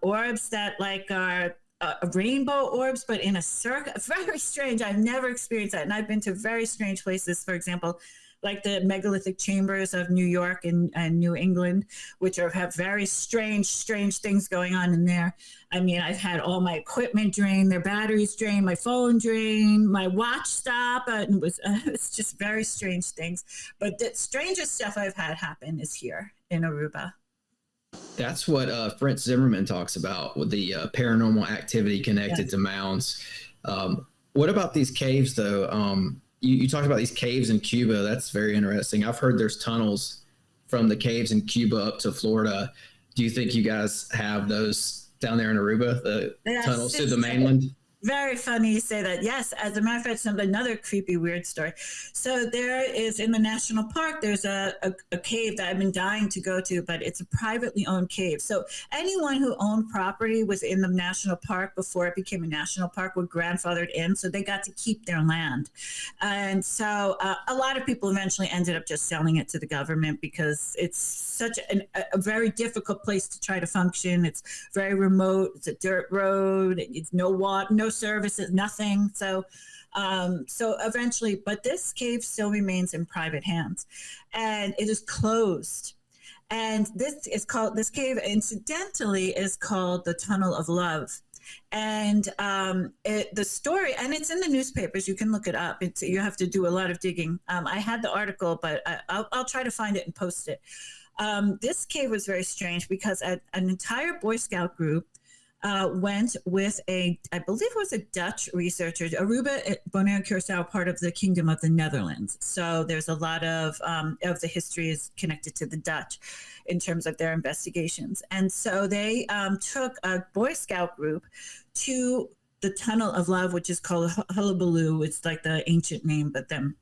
orbs that are rainbow orbs, but in a circle. Very strange. I've never experienced that. And I've been to very strange places, for example, like the megalithic chambers of New York and New England, which have very strange things going on in there. I mean, I've had all my equipment drained, their batteries drained, my phone drained, my watch stop. It's just very strange things. But the strangest stuff I've had happen is here in Aruba. That's what Fritz Zimmerman talks about with the paranormal activity connected to mounds. What about these caves, though? You talked about these caves in Cuba. That's very interesting. I've heard there's tunnels from the caves in Cuba up to Florida. Do you think you guys have those down there in Aruba, the tunnels to the mainland? Very funny you say that. Yes, as a matter of fact, another creepy, weird story. So there is, in the national park, there's a cave that I've been dying to go to, but it's a privately owned cave. So anyone who owned property within the national park before it became a national park were grandfathered in, so they got to keep their land. And so a lot of people eventually ended up just selling it to the government because it's such a very difficult place to try to function. It's very remote. It's a dirt road. It's no water, no services, nothing. So eventually, but this cave still remains in private hands, and it is closed. And this cave, incidentally, is called the Tunnel of Love. And the story, and it's in the newspapers. You can look it up. You have to do a lot of digging. I had the article, but I'll try to find it and post it. This cave was very strange because an entire Boy Scout group went with I believe it was a Dutch researcher. Aruba, Bonaire, and Curaçao, part of the Kingdom of the Netherlands. So there's a lot of the history is connected to the Dutch in terms of their investigations. And so they took a Boy Scout group to the Tunnel of Love, which is called Hullabaloo. It's like the ancient name, but then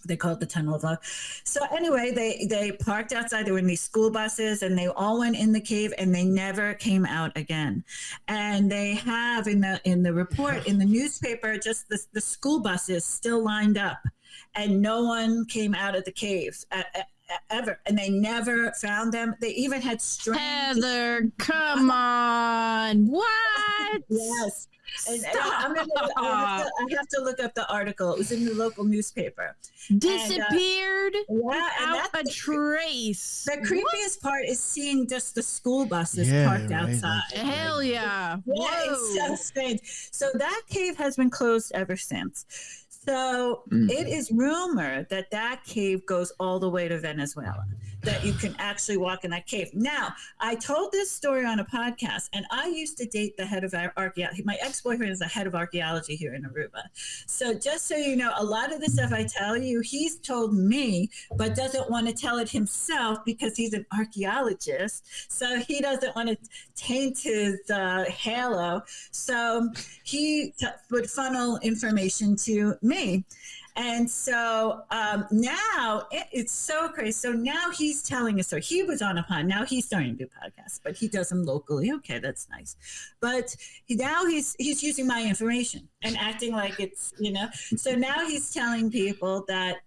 they call it the Tunnel of Love. So anyway, they parked outside. They were in these school buses, and they all went in the cave, and they never came out again. And they have in the report in the newspaper just the school buses still lined up, and no one came out of the caves ever, and they never found them. They even had Heather, come on, what? Yes. And I have to look up the article. It was in the local newspaper. Disappeared without a trace. The creepiest part is seeing just the school buses parked outside. Hell yeah. Yeah, it's so strange. So that cave has been closed ever since. So it is rumored that cave goes all the way to Venezuela, that you can actually walk in that cave. Now, I told this story on a podcast, and I used to date the head of archaeology. My ex-boyfriend is the head of archaeology here in Aruba. So just so you know, a lot of the stuff I tell you, he's told me, but doesn't want to tell it himself because he's an archaeologist. So he doesn't want to taint his halo. So he would funnel information to me. And so now it's so crazy. So now he's telling us, so he was on a pod. Now he's starting to do podcasts, but he does them locally. Okay, that's nice. But now he's using my information and acting like it's, So now he's telling people that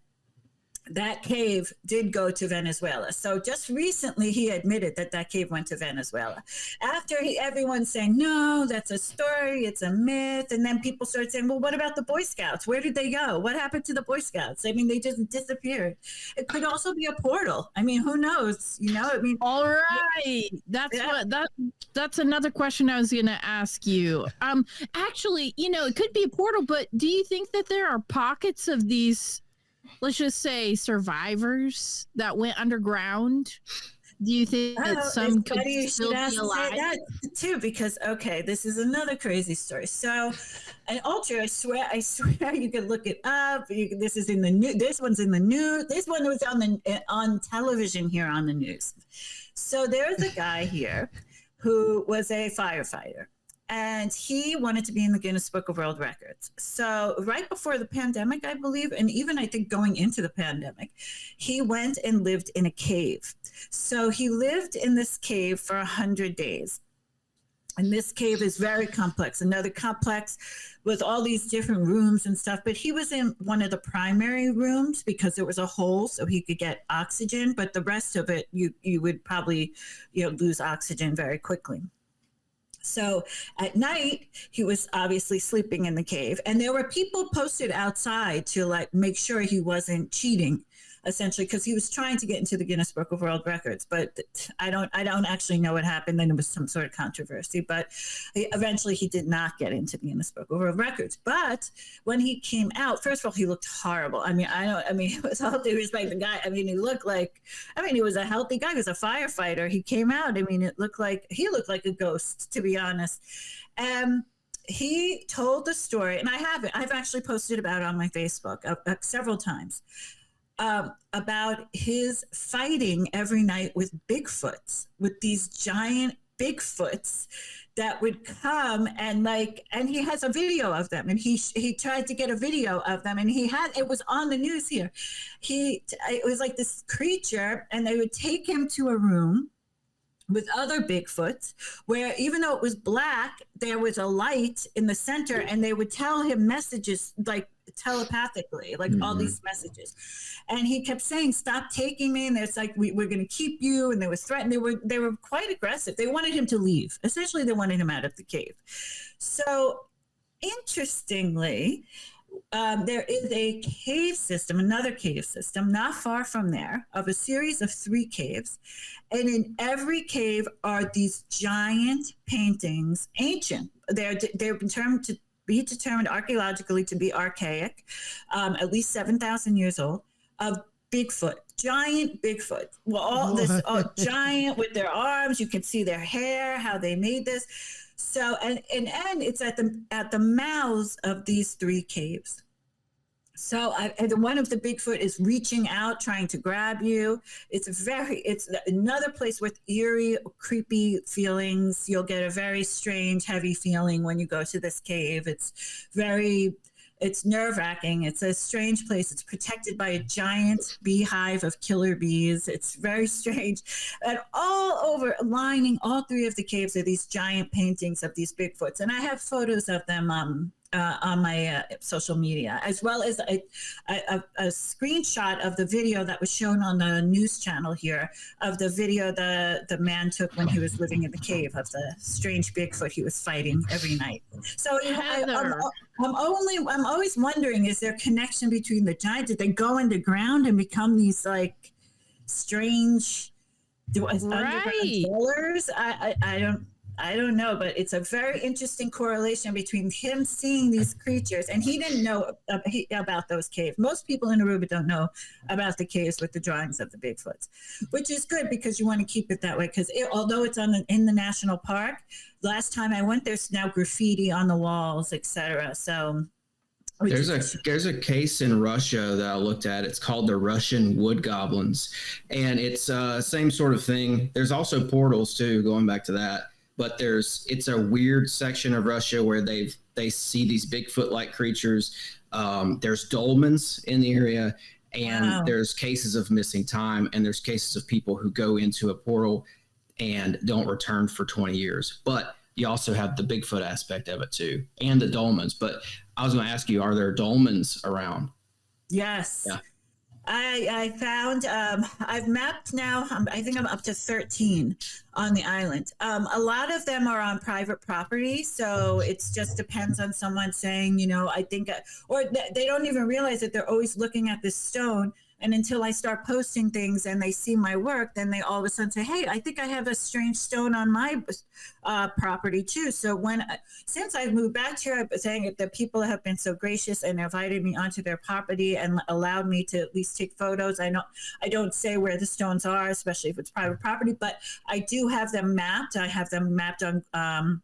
that cave did go to Venezuela. So just recently he admitted that that cave went to Venezuela. After everyone's saying, no, that's a story, it's a myth. And then people started saying, well, what about the Boy Scouts? Where did they go? What happened to the Boy Scouts? I mean, they just disappeared. It could also be a portal. I mean, who knows? You know, I mean. All right. That's another question I was going to ask you. Actually, you know, it could be a portal, but do you think that there are pockets of these, let's just say, survivors that went underground? Do you think that some could still be alive? That too, because okay, this is another crazy story. So, an ultra, I swear, you can look it up. This is in the news. This one's in the news. This one was on television here on the news. So there's a guy here who was a firefighter. And he wanted to be in the Guinness Book of World Records. So right before the pandemic, I believe, and even I think going into the pandemic, he went and lived in a cave. So he lived in this cave for 100 days. And this cave is very complex, another complex with all these different rooms and stuff. But he was in one of the primary rooms because there was a hole so he could get oxygen. But the rest of it, you would probably, lose oxygen very quickly. So at night, he was obviously sleeping in the cave, and there were people posted outside to like make sure he wasn't cheating, essentially, because he was trying to get into the Guinness Book of World Records. But I don't actually know what happened. Then there was some sort of controversy, but eventually he did not get into the Guinness Book of World Records. But when he came out, first of all, he looked horrible. It was all due respect, the guy. I mean, he was a healthy guy. He was a firefighter. He came out. I mean, he looked like a ghost, to be honest. He told the story, and I've actually posted about it on my Facebook several times. About his fighting every night with Bigfoots, with these giant Bigfoots that would come and he has a video of them, and he tried to get a video of them, and it was on the news here. It was like this creature, and they would take him to a room with other Bigfoots, where even though it was black, there was a light in the center, and they would tell him messages like telepathically, like all these messages. And he kept saying, stop taking me. And it's like, we're going to keep you. And they were threatened. They were quite aggressive. They wanted him to leave. Essentially, they wanted him out of the cave. So interestingly, there is a cave system, another cave system, not far from there, of a series of 3 caves. And in every cave are these giant paintings, ancient. They've been determined archaeologically to be archaic, at least 7,000 years old, of Bigfoot, giant Bigfoot. Well, all giant with their arms. You can see their hair, how they made this. So, and it's at the mouths of these 3 caves. So one of the Bigfoot is reaching out, trying to grab you. It's another place with eerie, creepy feelings. You'll get a very strange, heavy feeling when you go to this cave. It's nerve-wracking. It's a strange place. It's protected by a giant beehive of killer bees. It's very strange. And all over, lining all 3 of the caves are these giant paintings of these Bigfoots. And I have photos of them on my social media, as well as a screenshot of the video that was shown on the news channel here of the video the man took when he was living in the cave of the strange Bigfoot he was fighting every night. So I'm always wondering, is there a connection between the giants? Did they go underground and become these like strange underground dwellers? I don't know, but it's a very interesting correlation between him seeing these creatures, and he didn't know about those caves. Most people in Aruba don't know about the caves with the drawings of the Bigfoots, which is good because you want to keep it that way. Because although it's in the national park, last time I went, there's now graffiti on the walls, etc. So there's a case in Russia that I looked at. It's called the Russian wood goblins, and it's same sort of thing. There's also portals too, going back to that. But it's a weird section of Russia where they see these Bigfoot-like creatures. There's dolmens in the area, and there's cases of missing time, and there's cases of people who go into a portal and don't return for 20 years. But you also have the Bigfoot aspect of it too, and the dolmens. But I was going to ask you, are there dolmens around? Yes. Yeah. I found, I've mapped now, I think I'm up to 13 on the island. A lot of them are on private property. So it just depends on someone saying, I think, or they don't even realize that they're always looking at this stone. And until I start posting things and they see my work, then they all of a sudden say, hey, I think I have a strange stone on my property too. So since I moved back here, I've been saying that people have been so gracious and invited me onto their property and allowed me to at least take photos. I don't say where the stones are, especially if it's private property, but I do have them mapped. I have them mapped on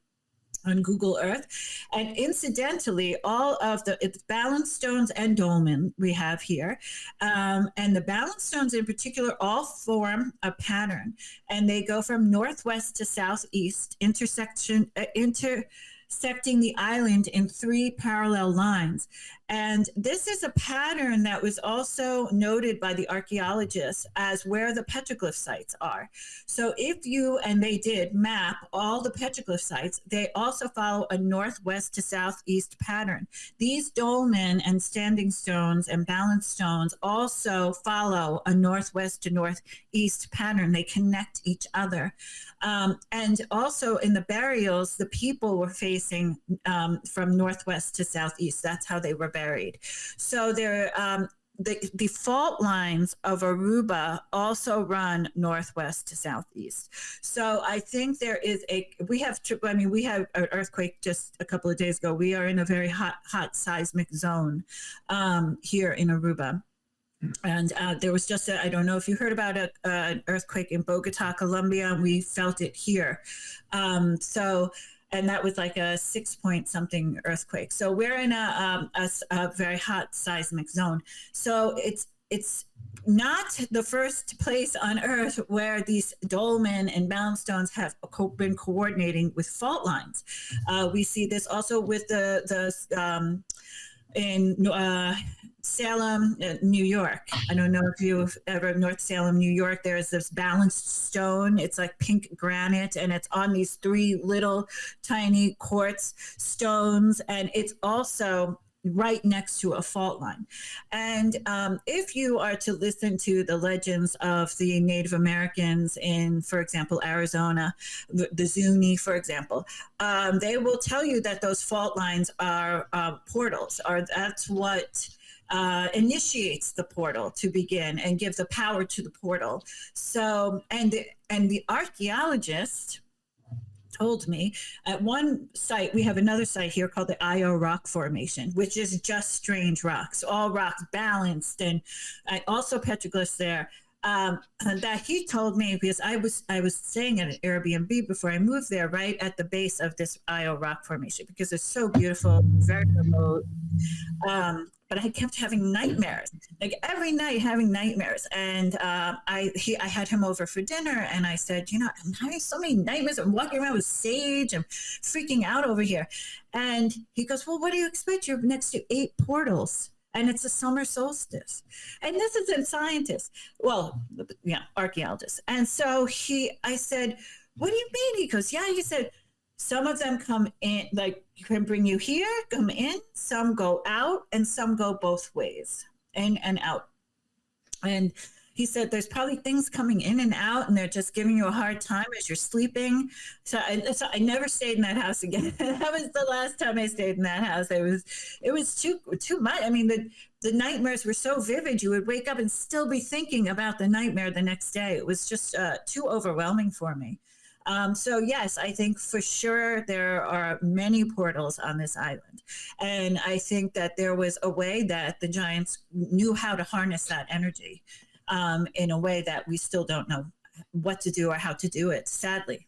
Google Earth. And incidentally, all of it's balance stones and dolmen we have here. And the balance stones in particular all form a pattern, and they go from northwest to southeast, intersecting the island in 3 parallel lines. And this is a pattern that was also noted by the archaeologists as where the petroglyph sites are. So and they did map all the petroglyph sites, they also follow a northwest to southeast pattern. These dolmen and standing stones and balance stones also follow a northwest to northeast pattern. They connect each other. And also in the burials, the people were facing from northwest to southeast. That's how they were buried. So the fault lines of Aruba also run northwest to southeast. So I think we have an earthquake just a couple of days ago. We are in a very hot seismic zone here in Aruba. And there was just I don't know if you heard about an earthquake in Bogota, Colombia. We felt it here. And that was like a 6-point-something earthquake. So we're in a very hot seismic zone. So it's not the first place on Earth where these dolmen and balance stones have been coordinating with fault lines. We see this also with in Salem, New York. I don't know if you've ever North Salem, New York. There's this balanced stone. It's like pink granite, and it's on these 3 little tiny quartz stones, and it's also right next to a fault line. And if you are to listen to the legends of the Native Americans in, for example, Arizona, the Zuni, for example, they will tell you that those fault lines are portals, or that's what initiates the portal to begin and gives the power to the portal. So, and the archaeologist told me at one site, we have another site here called the Io Rock Formation, which is just strange rocks, all rocks balanced, and also petroglyphs there. That he told me, because I was staying at an Airbnb before I moved there, right at the base of this Io Rock Formation, because it's so beautiful, very remote. But I kept having nightmares, like every night having nightmares. And I had him over for dinner, and I said, I'm having so many nightmares. I'm walking around with sage. I'm freaking out over here. And he goes, well, what do you expect? You're next to 8 portals. And it's a summer solstice. And this isn't scientists. Well, yeah, archaeologists. And so I said, what do you mean? He goes, yeah. He said, some of them come in, like can bring you here, come in, some go out, and some go both ways, in and out. And he said, there's probably things coming in and out, and they're just giving you a hard time as you're sleeping. So I never stayed in that house again. That was the last time I stayed in that house. It was too much. I mean, the nightmares were so vivid. You would wake up and still be thinking about the nightmare the next day. It was just too overwhelming for me. So yes, I think for sure there are many portals on this island. And I think that there was a way that the giants knew how to harness that energy in a way that we still don't know what to do or how to do it, sadly.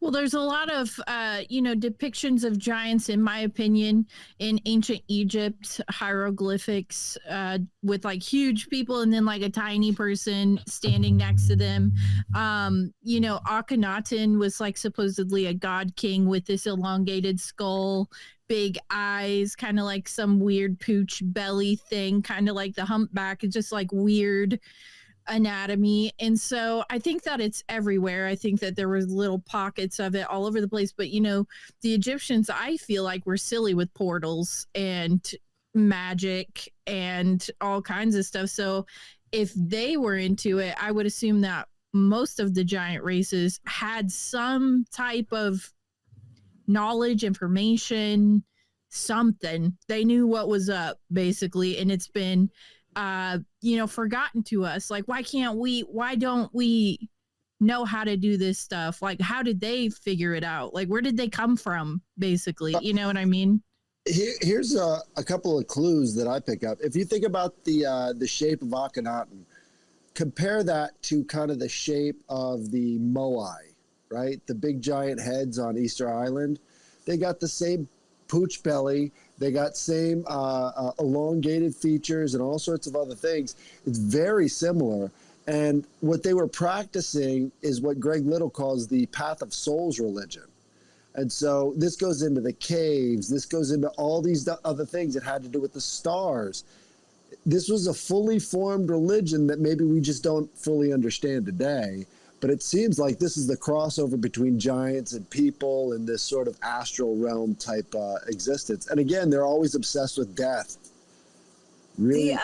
Well, there's a lot of, depictions of giants, in my opinion, in ancient Egypt, hieroglyphics with like huge people and then like a tiny person standing next to them. Akhenaten was like supposedly a god king with this elongated skull, big eyes, kind of like some weird pooch belly thing, kind of like the humpback. It's just like weird anatomy. And so I think that it's everywhere. I think that there was little pockets of it all over the place. But, the Egyptians, I feel like, were silly with portals and magic and all kinds of stuff. So if they were into it, I would assume that most of the giant races had some type of knowledge, information, something. They knew what was up, basically, and it's been forgotten to us. Like, why don't we know how to do this stuff? Like, how did they figure it out? Like, where did they come from, basically? You know what I mean? Here's a couple of clues that I pick up. If you think about the shape of Akhenaten, compare that to kind of the shape of the Moai, right? The big giant heads on Easter Island. They got the same pooch belly. They got same elongated features and all sorts of other things. It's very similar. And what they were practicing is what Greg Little calls the Path of Souls religion. And so this goes into the caves. This goes into all these other things that had to do with the stars. This was a fully formed religion that maybe we just don't fully understand today. But it seems like this is the crossover between giants and people in this sort of astral realm type existence. And again, they're always obsessed with death. Really?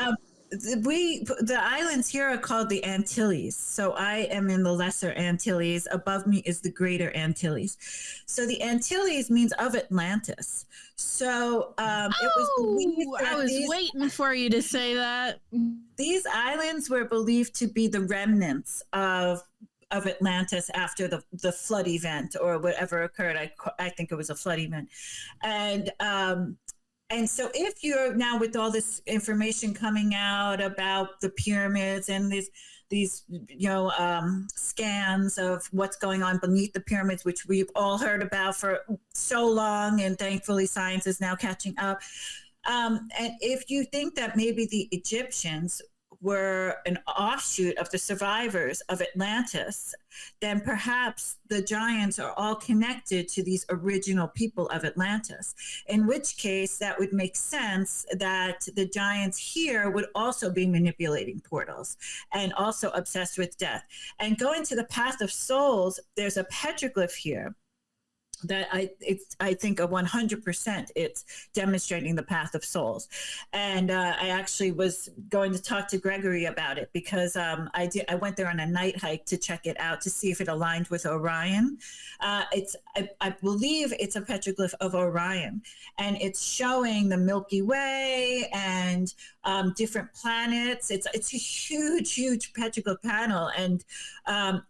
The islands here are called the Antilles. So I am in the Lesser Antilles. Above me is the Greater Antilles. So the Antilles means of Atlantis. So it was believed that I was waiting for you to say that. These islands were believed to be the remnants of Atlantis after the flood event or whatever occurred. I think it was a flood event. And so if you're now with all this information coming out about the pyramids and these scans of what's going on beneath the pyramids, which we've all heard about for so long, and thankfully science is now catching up. And if you think that maybe the Egyptians were an offshoot of the survivors of Atlantis, then perhaps the giants are all connected to these original people of Atlantis, in which case that would make sense that the giants here would also be manipulating portals and also obsessed with death. And going to the Path of Souls, there's a petroglyph here that I think 100% it's demonstrating the Path of Souls. And I actually was going to talk to Gregory about it because I went there on a night hike to check it out to see if it aligned with Orion. I believe it's a petroglyph of Orion, and it's showing the Milky Way and different planets. It's a huge petroglyph panel, and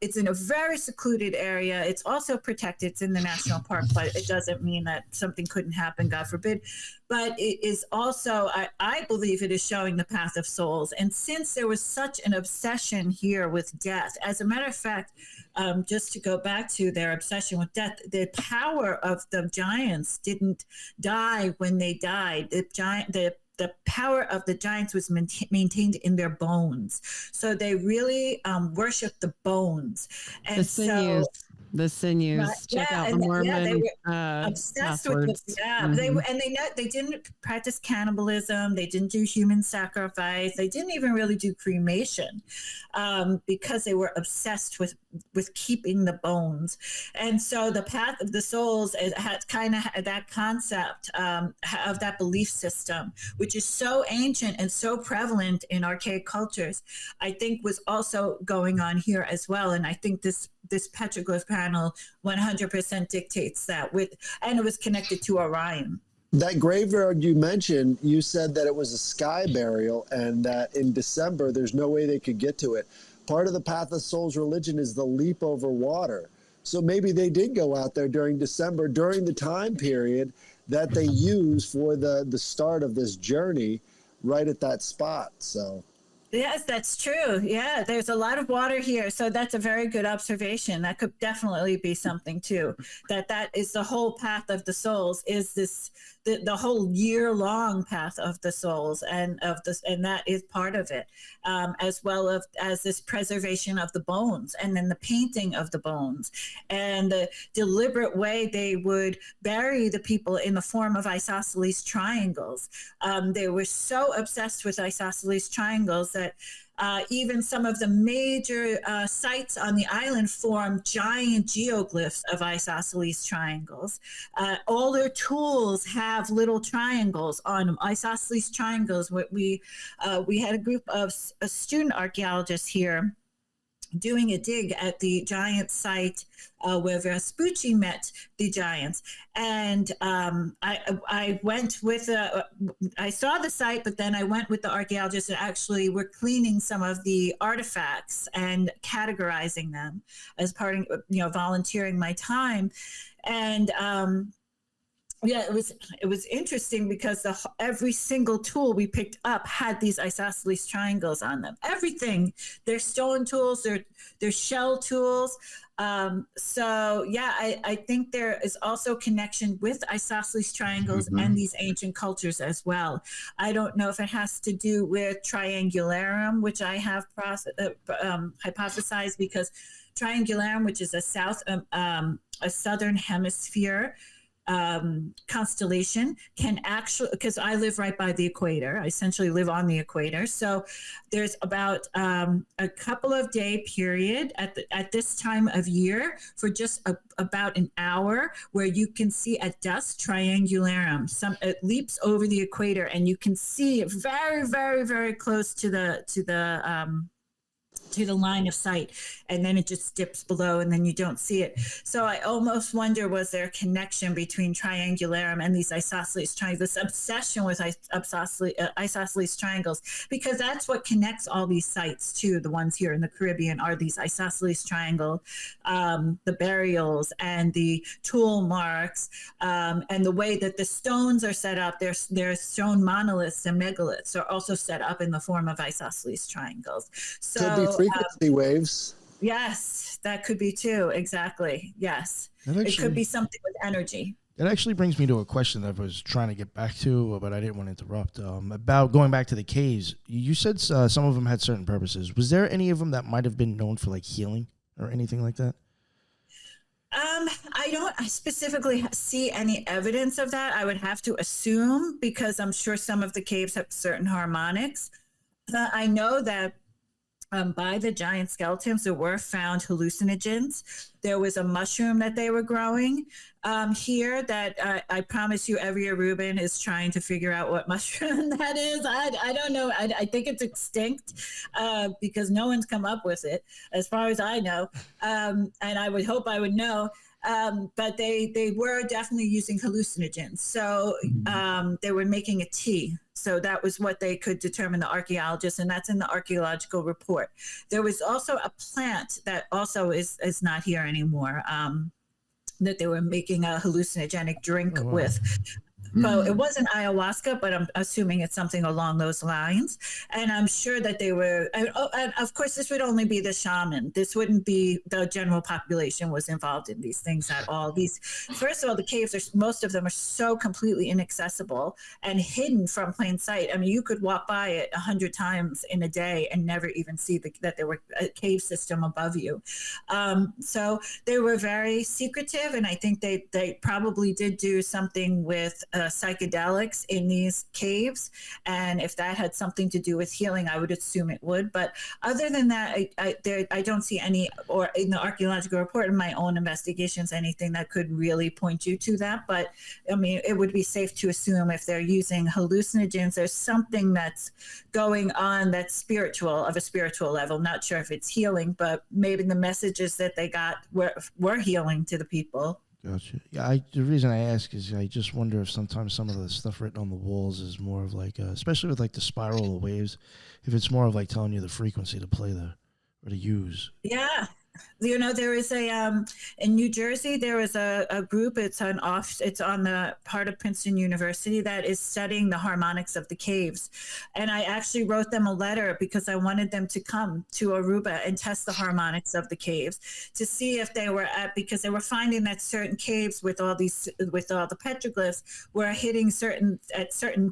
it's in a very secluded area. It's also protected. It's in the national park, but it doesn't mean that something couldn't happen, God forbid. But it is also, I believe it is showing the Path of Souls. And since there was such an obsession here with death, as a matter of fact, just to go back to their obsession with death, the power of the giants didn't die when they died. The power of the giants was maintained in their bones. So they really worshiped the bones. And the sinews. Right, check out the Mormon they were obsessed with it. They didn't practice cannibalism. They didn't do human sacrifice. They didn't even really do cremation because they were obsessed with keeping the bones. And so the Path of the Souls had kind of that concept of that belief system, which is so ancient and so prevalent in archaic cultures, I think was also going on here as well. And I think this petroglyph panel 100% dictates that and it was connected to Orion. That graveyard you mentioned, you said that it was a sky burial and that in December, there's no way they could get to it. Part of the Path of Souls religion is the leap over water. So maybe they did go out there during December, during the time period that they use for the start of this journey right at that spot. So. Yes, that's true. Yeah, there's a lot of water here. So that's a very good observation. That could definitely be something too. That is the whole Path of the Souls, is this the whole year-long Path of the Souls, and that is part of it, as well as this preservation of the bones, and then the painting of the bones, and the deliberate way they would bury the people in the form of isosceles triangles. They were so obsessed with isosceles triangles that that even some of the major sites on the island form giant geoglyphs of isosceles triangles. All their tools have little triangles on them, isosceles triangles. We had a group of student archaeologists here doing a dig at the giant site where Vespucci met the giants. And I went with, I saw the site, but then I went with the archaeologists and actually were cleaning some of the artifacts and categorizing them as part of, volunteering my time. And yeah, it was interesting because every single tool we picked up had these isosceles triangles on them. Everything, their stone tools, their shell tools. So yeah, I think there is also connection with isosceles triangles and these ancient cultures as well. I don't know if it has to do with triangularum, which I have hypothesized, because triangularum, which is a southern hemisphere constellation, can actually, because I live right by the equator, I essentially live on the equator. So there's about a couple of day period at this time of year for just about an hour where you can see at dusk triangularum. It leaps over the equator and you can see it very, very, very close to the line of sight, and then it just dips below and then you don't see it. So I almost wonder, was there a connection between triangularum and these isosceles triangles, this obsession with isosceles triangles, because that's what connects all these sites to the ones here in the Caribbean are these isosceles triangle, the burials and the tool marks, and the way that the stones are set up. Their stone monoliths and megaliths are also set up in the form of isosceles triangles. So could be frequency waves. Yes, that could be too. Exactly. Yes. It could be something with energy. That actually brings me to a question that I was trying to get back to, but I didn't want to interrupt. About going back to the caves, you said some of them had certain purposes. Was there any of them that might have been known for like healing or anything like that? I don't specifically see any evidence of that. I would have to assume, because I'm sure some of the caves have certain harmonics. I know that by the giant skeletons, there were found hallucinogens. There was a mushroom that they were growing here that I promise you every Aruban is trying to figure out what mushroom that is. I don't know. I think it's extinct because no one's come up with it as far as I know. And I would hope I would know. But they were definitely using hallucinogens. So they were making a tea. So that was what they could determine, the archaeologists, and that's in the archaeological report. There was also a plant that also is not here anymore, that they were making a hallucinogenic drink with. Well, it wasn't ayahuasca, but I'm assuming it's something along those lines. And I'm sure that they were, and of course, this would only be the shaman. This wouldn't be the general population was involved in these things at all. First of all, the caves, most of them are so completely inaccessible and hidden from plain sight. I mean, you could walk by it 100 times in a day and never even see that there were a cave system above you. So they were very secretive, and I think they probably did do something with psychedelics in these caves, and if that had something to do with healing, I would assume it would. But other than that, I don't see any, or in the archaeological report, in my own investigations, anything that could really point you to that. But I mean, it would be safe to assume if they're using hallucinogens, there's something that's going on that's spiritual, of a spiritual level. Not sure if it's healing, but maybe the messages that they got were healing to the people. Gotcha. Yeah, the reason I ask is I just wonder if sometimes some of the stuff written on the walls is more of like, especially with like the spiral of waves, if it's more of like telling you the frequency to play there or to use. Yeah. You know, there is in New Jersey, there is a group, it's on the part of Princeton University that is studying the harmonics of the caves. And I actually wrote them a letter because I wanted them to come to Aruba and test the harmonics of the caves to see if they were because they were finding that certain caves with all the petroglyphs were hitting certain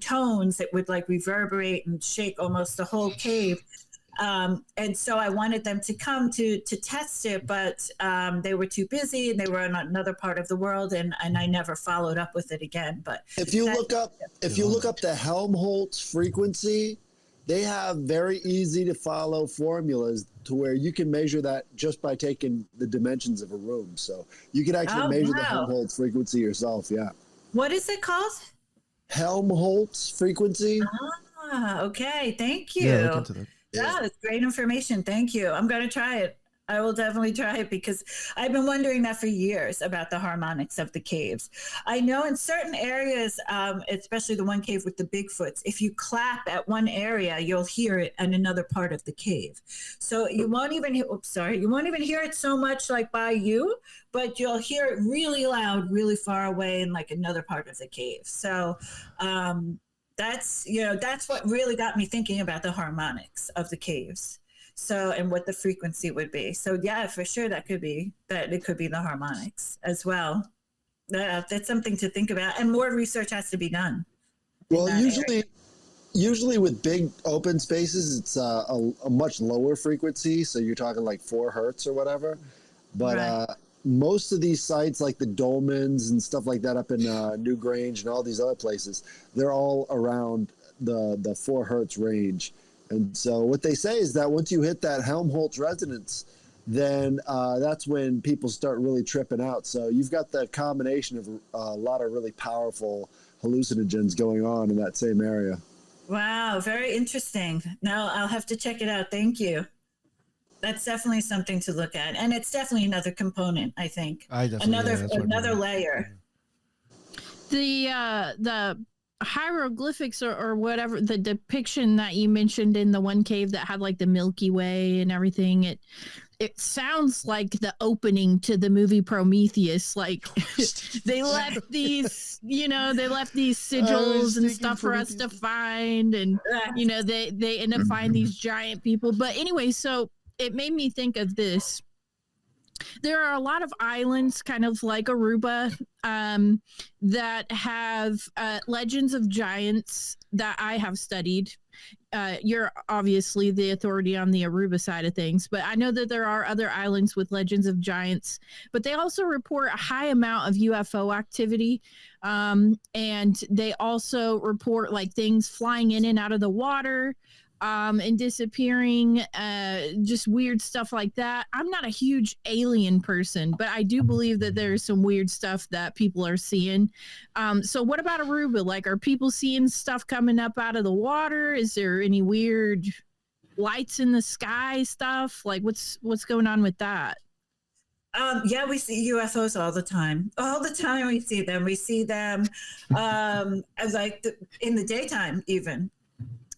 tones that would like reverberate and shake almost the whole cave. And so I wanted them to come to test it, but they were too busy and they were in another part of the world, and I never followed up with it again. But if you look up the Helmholtz frequency, they have very easy to follow formulas to where you can measure that just by taking the dimensions of a room. So you can actually measure the Helmholtz frequency yourself. Yeah. What is it called? Helmholtz frequency. Okay. Thank you. Yeah, look into that. Yeah, that's great information. Thank you. I'm going to try it. I will definitely try it because I've been wondering that for years about the harmonics of the caves. I know in certain areas, especially the one cave with the Bigfoots, if you clap at one area, you'll hear it in another part of the cave. So you won't even hear, you won't even hear it so much like by you, but you'll hear it really loud, really far away in like another part of the cave. So that's what really got me thinking about the harmonics of the caves. So, and what the frequency would be. So yeah, for sure it could be the harmonics as well. That's something to think about, and more research has to be done. Well, usually with big open spaces, it's a much lower frequency. So you're talking like 4 hertz or whatever. But most of these sites, like the Dolmens and stuff like that up in Newgrange and all these other places, they're all around the 4 hertz range. And so what they say is that once you hit that Helmholtz resonance, then that's when people start really tripping out. So you've got the combination of a lot of really powerful hallucinogens going on in that same area. Wow, very interesting. Now I'll have to check it out. Thank you. That's definitely something to look at. And it's definitely another component, I think. Another layer. The hieroglyphics or whatever, the depiction that you mentioned in the one cave that had like the Milky Way and everything, it sounds like the opening to the movie Prometheus. Like they left these sigils and stuff for us to find, and they end up finding these giant people. But anyway, so it made me think of this. There are a lot of islands, kind of like Aruba, that have legends of giants that I have studied. You're obviously the authority on the Aruba side of things, but I know that there are other islands with legends of giants, but they also report a high amount of UFO activity. And they also report like things flying in and out of the water, and disappearing, just weird stuff like that. I'm not a huge alien person, but I do believe that there's some weird stuff that people are seeing. So what about Aruba? Like, are people seeing stuff coming up out of the water? Is there any weird lights in the sky stuff? Like, what's going on with that? Yeah, we see UFOs all the time. All the time we see them. We see them like in the daytime even.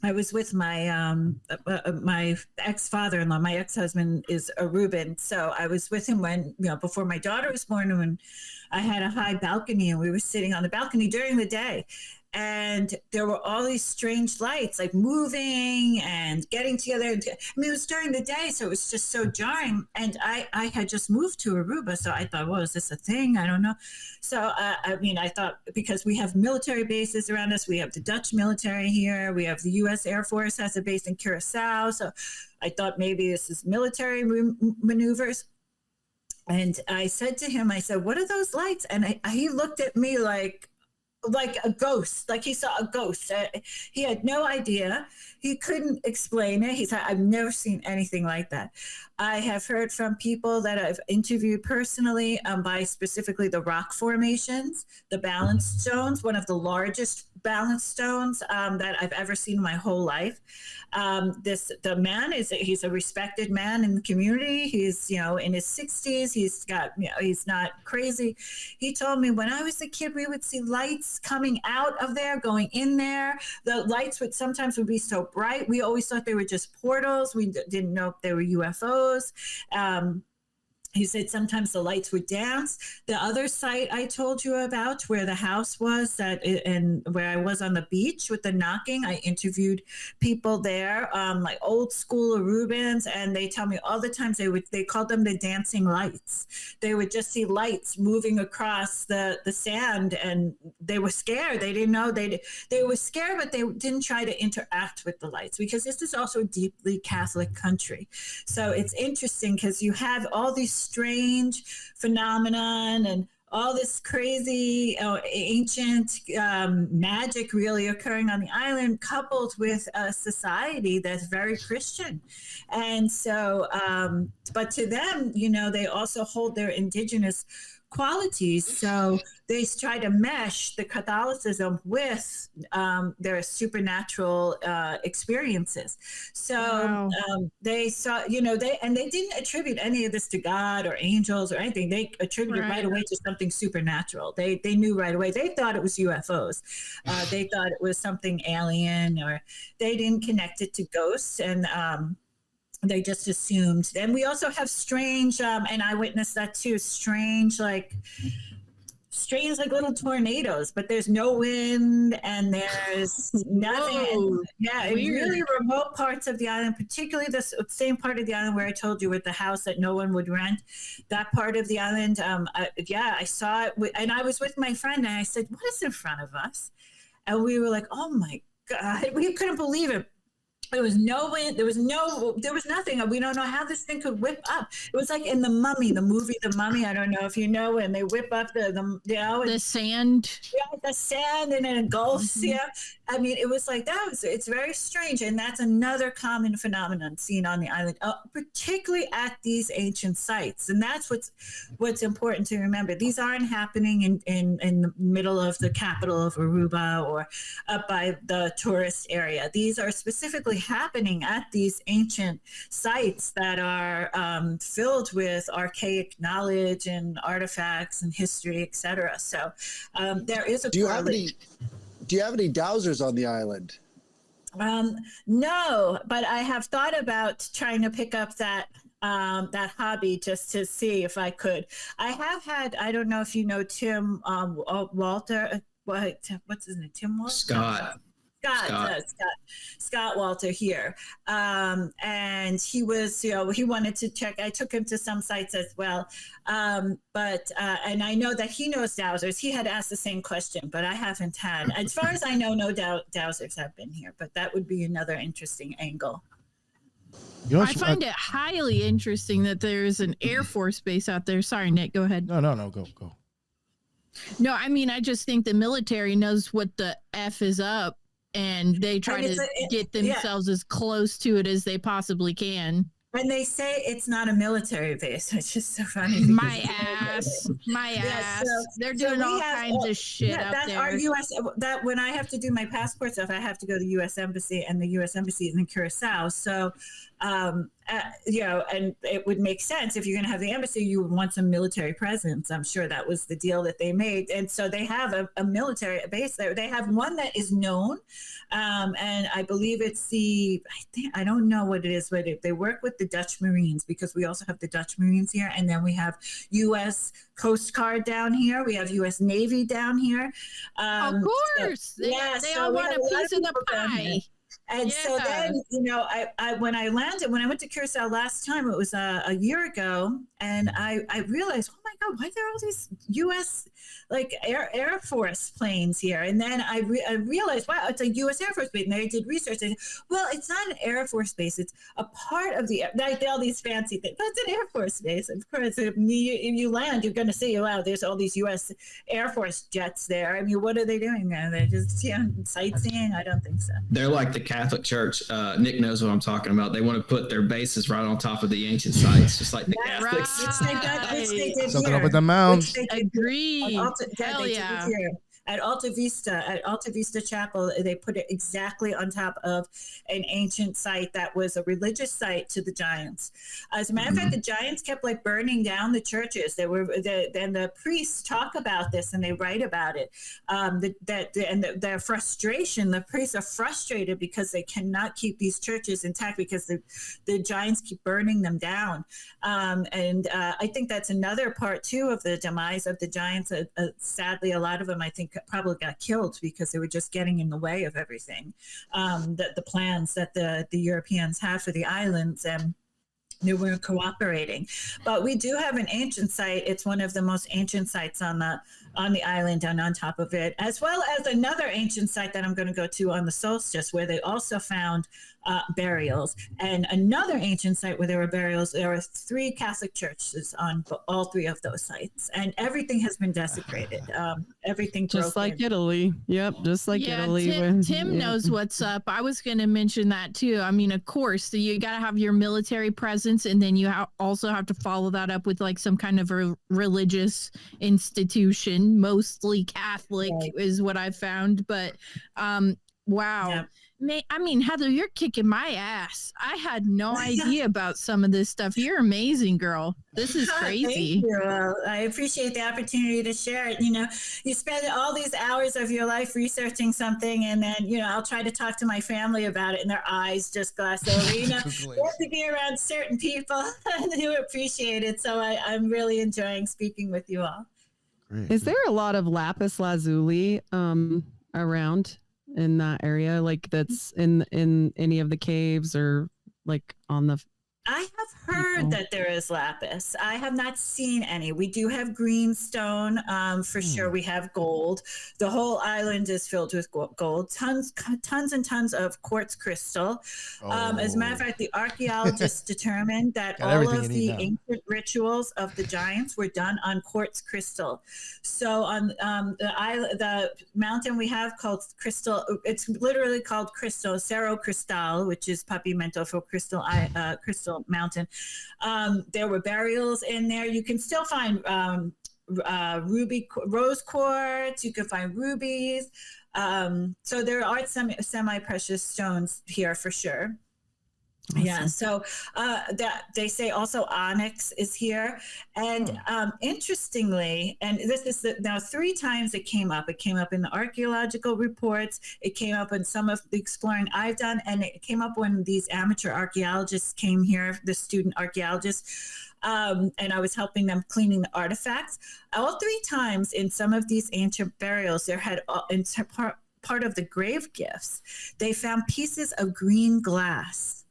I was with my my ex-father-in-law. My ex-husband is Aruban, so I was with him when before my daughter was born. When I had a high balcony, and we were sitting on the balcony during the day, and there were all these strange lights, like moving and getting together. I mean, it was during the day, so it was just so jarring. And I had just moved to Aruba, so I thought, well, is this a thing? I don't know. So, I thought because we have military bases around us, we have the Dutch military here, we have the U.S. Air Force has a base in Curacao. So I thought maybe this is military maneuvers. And I said to him, I said, what are those lights? And he looked at me like a ghost, like he saw a ghost. He had no idea. He couldn't explain it. He said, I've never seen anything like that. I have heard from people that I've interviewed personally by specifically the rock formations, the balance stones, one of the largest balance stones that I've ever seen in my whole life. The man he's a respected man in the community. He's, in his 60s. He's got, he's not crazy. He told me when I was a kid, we would see lights coming out of there, going in there. The lights would sometimes be so bright. We always thought they were just portals. We didn't know if they were UFOs. He said sometimes the lights would dance. The other site I told you about where the house was and where I was on the beach with the knocking, I interviewed people there, like old school Arubans, and they tell me all the times they called them the dancing lights. They would just see lights moving across the sand, and they were scared. They didn't know they were scared, but they didn't try to interact with the lights because this is also a deeply Catholic country. So it's interesting because you have all these strange phenomenon and all this crazy ancient magic really occurring on the island, coupled with a society that's very Christian. And so, but to them, you know, they also hold their indigenous qualities. So they try to mesh the Catholicism with their supernatural experiences. So they saw, you know, they didn't attribute any of this to God or angels or anything. They attributed right away to something supernatural. They knew right away. They thought it was UFOs. They thought it was something alien, or they didn't connect it to ghosts. And they just assumed. And we also have strange, and I witnessed that too, strange like little tornadoes, but there's no wind and there's nothing. And, yeah, in really remote parts of the island, particularly the same part of the island where I told you with the house that no one would rent, that part of the island, I saw it. And I was with my friend and I said, what is in front of us? And we were like, oh my God, we couldn't believe it. There was no wind. There was nothing. We don't know how this thing could whip up. It was like in The Mummy, the movie, The Mummy. I don't know if you know, and they whip up the sand. Yeah, the sand, and it engulfs. Mm-hmm. Yeah, I mean, it was like that. It's very strange, and that's another common phenomenon seen on the island, particularly at these ancient sites. And that's what's important to remember. These aren't happening in the middle of the capital of Aruba or up by the tourist area. These are specifically happening at these ancient sites that are filled with archaic knowledge and artifacts and history, etc. So there is a. Do you have any dowsers on the island? No, but I have thought about trying to pick up that hobby just to see if I could. I have had. I don't know if you know Tim Walter. What's his name? Tim Walter. Scott Walter here. And he was, he wanted to check. I took him to some sites as well. But I know that he knows dowsers. He had asked the same question, but I haven't had. As far as I know, no dowsers have been here, but that would be another interesting angle. I find it highly interesting that there's an Air Force base out there. Sorry, Nick, go ahead. No, go. No, I mean, I just think the military knows what the F is up, and they try to get themselves as close to it as they possibly can. And they say it's not a military base, which is so funny. My ass. So, they're doing all kinds of shit out that's there. Our U.S. That when I have to do my passport stuff, I have to go to the U.S. Embassy, and the U.S. Embassy is in Curacao. So, and it would make sense if you're going to have the embassy, you would want some military presence. I'm sure that was the deal that they made. And so they have a military base there. They have one that is known. And I believe it's I don't know what it is, but they work with the Dutch Marines, because we also have the Dutch Marines here. And then we have U.S. Coast Guard down here. We have U.S. Navy down here. Of course. They all want a piece of the pie. And so then, I when I went to Curacao last time, it was a year ago, and I realized, oh my God, why are there all these U.S. Air Force planes here? And then I realized, wow, it's a U.S. Air Force base. And I did research. I said, well, it's not an Air Force base. It's a part of all these fancy things. But it's an Air Force base. Of course, if you land, you're going to see, wow, there's all these U.S. Air Force jets there. I mean, what are they doing there? They're just sightseeing? I don't think so. They're like the Catholic Church. Nick knows what I'm talking about. They want to put their bases right on top of the ancient sites, just like the Catholics. Which they did Soaking here. up with the mounds. Agree. Hell yeah. At Alta Vista Chapel, they put it exactly on top of an ancient site that was a religious site to the Giants. As a matter of fact, the Giants kept burning down the churches. And the priests talk about this, and they write about it. Their frustration, the priests are frustrated because they cannot keep these churches intact because the Giants keep burning them down. I think that's another part too of the demise of the Giants. Sadly, a lot of them, I think, probably got killed because they were just getting in the way of everything, the plans that the Europeans had for the islands. And They weren't cooperating. But we do have an ancient site. It's one of the most ancient sites on the island and on top of it, as well as another ancient site that I'm going to go to on the solstice, where they also found burials, and another ancient site where there were burials. There are 3 Catholic churches on all 3 of those sites, and everything has been desecrated. Everything just broken. like Italy. Yep, just like Italy. Tim knows what's up. I was going to mention that too. I mean, of course, you got to have your military presence, and then you also have to follow that up with like some kind of a religious institution, mostly Catholic, is what I've found. But wow. Yep. I mean, Heather, you're kicking my ass. I had no idea about some of this stuff. You're amazing, girl. This is crazy. Thank you. I appreciate the opportunity to share it. You know, you spend all these hours of your life researching something, and then, you know, I'll try to talk to my family about it, and their eyes just glass over. You know, you have to be around certain people who appreciate it. So I'm really enjoying speaking with you all. Great. Is there a lot of lapis lazuli around in that area, like that's in any of the caves or like on the? I have heard that there is lapis. I have not seen any. We do have greenstone, for sure. We have gold. The whole island is filled with gold. Tons and tons of quartz crystal. As a matter of fact, the archaeologists determined that all of the ancient rituals of the giants were done on quartz crystal. So on the mountain we have called Crystal, it's literally called Crystal, Cerro Cristal, which is Papimento for Crystal Mountain. There were burials in there. You can still find ruby, rose quartz. You can find rubies. So there are some semi-precious stones here for sure. Awesome. Yeah, so that they say also onyx is here, and interestingly, and this is now 3 times it came up. It came up in the archaeological reports. It came up in some of the exploring I've done, and it came up when these amateur archaeologists came here, the student archaeologists, and I was helping them cleaning the artifacts. All 3 times in some of these ancient burials, there had in part of the grave gifts, they found pieces of green glass.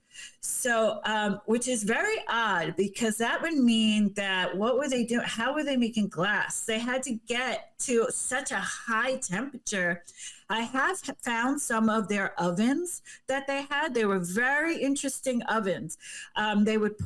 So, which is very odd, because that would mean that what were they doing? How were they making glass? They had to get to such a high temperature. I have found some of their ovens that they had. They were very interesting ovens. They would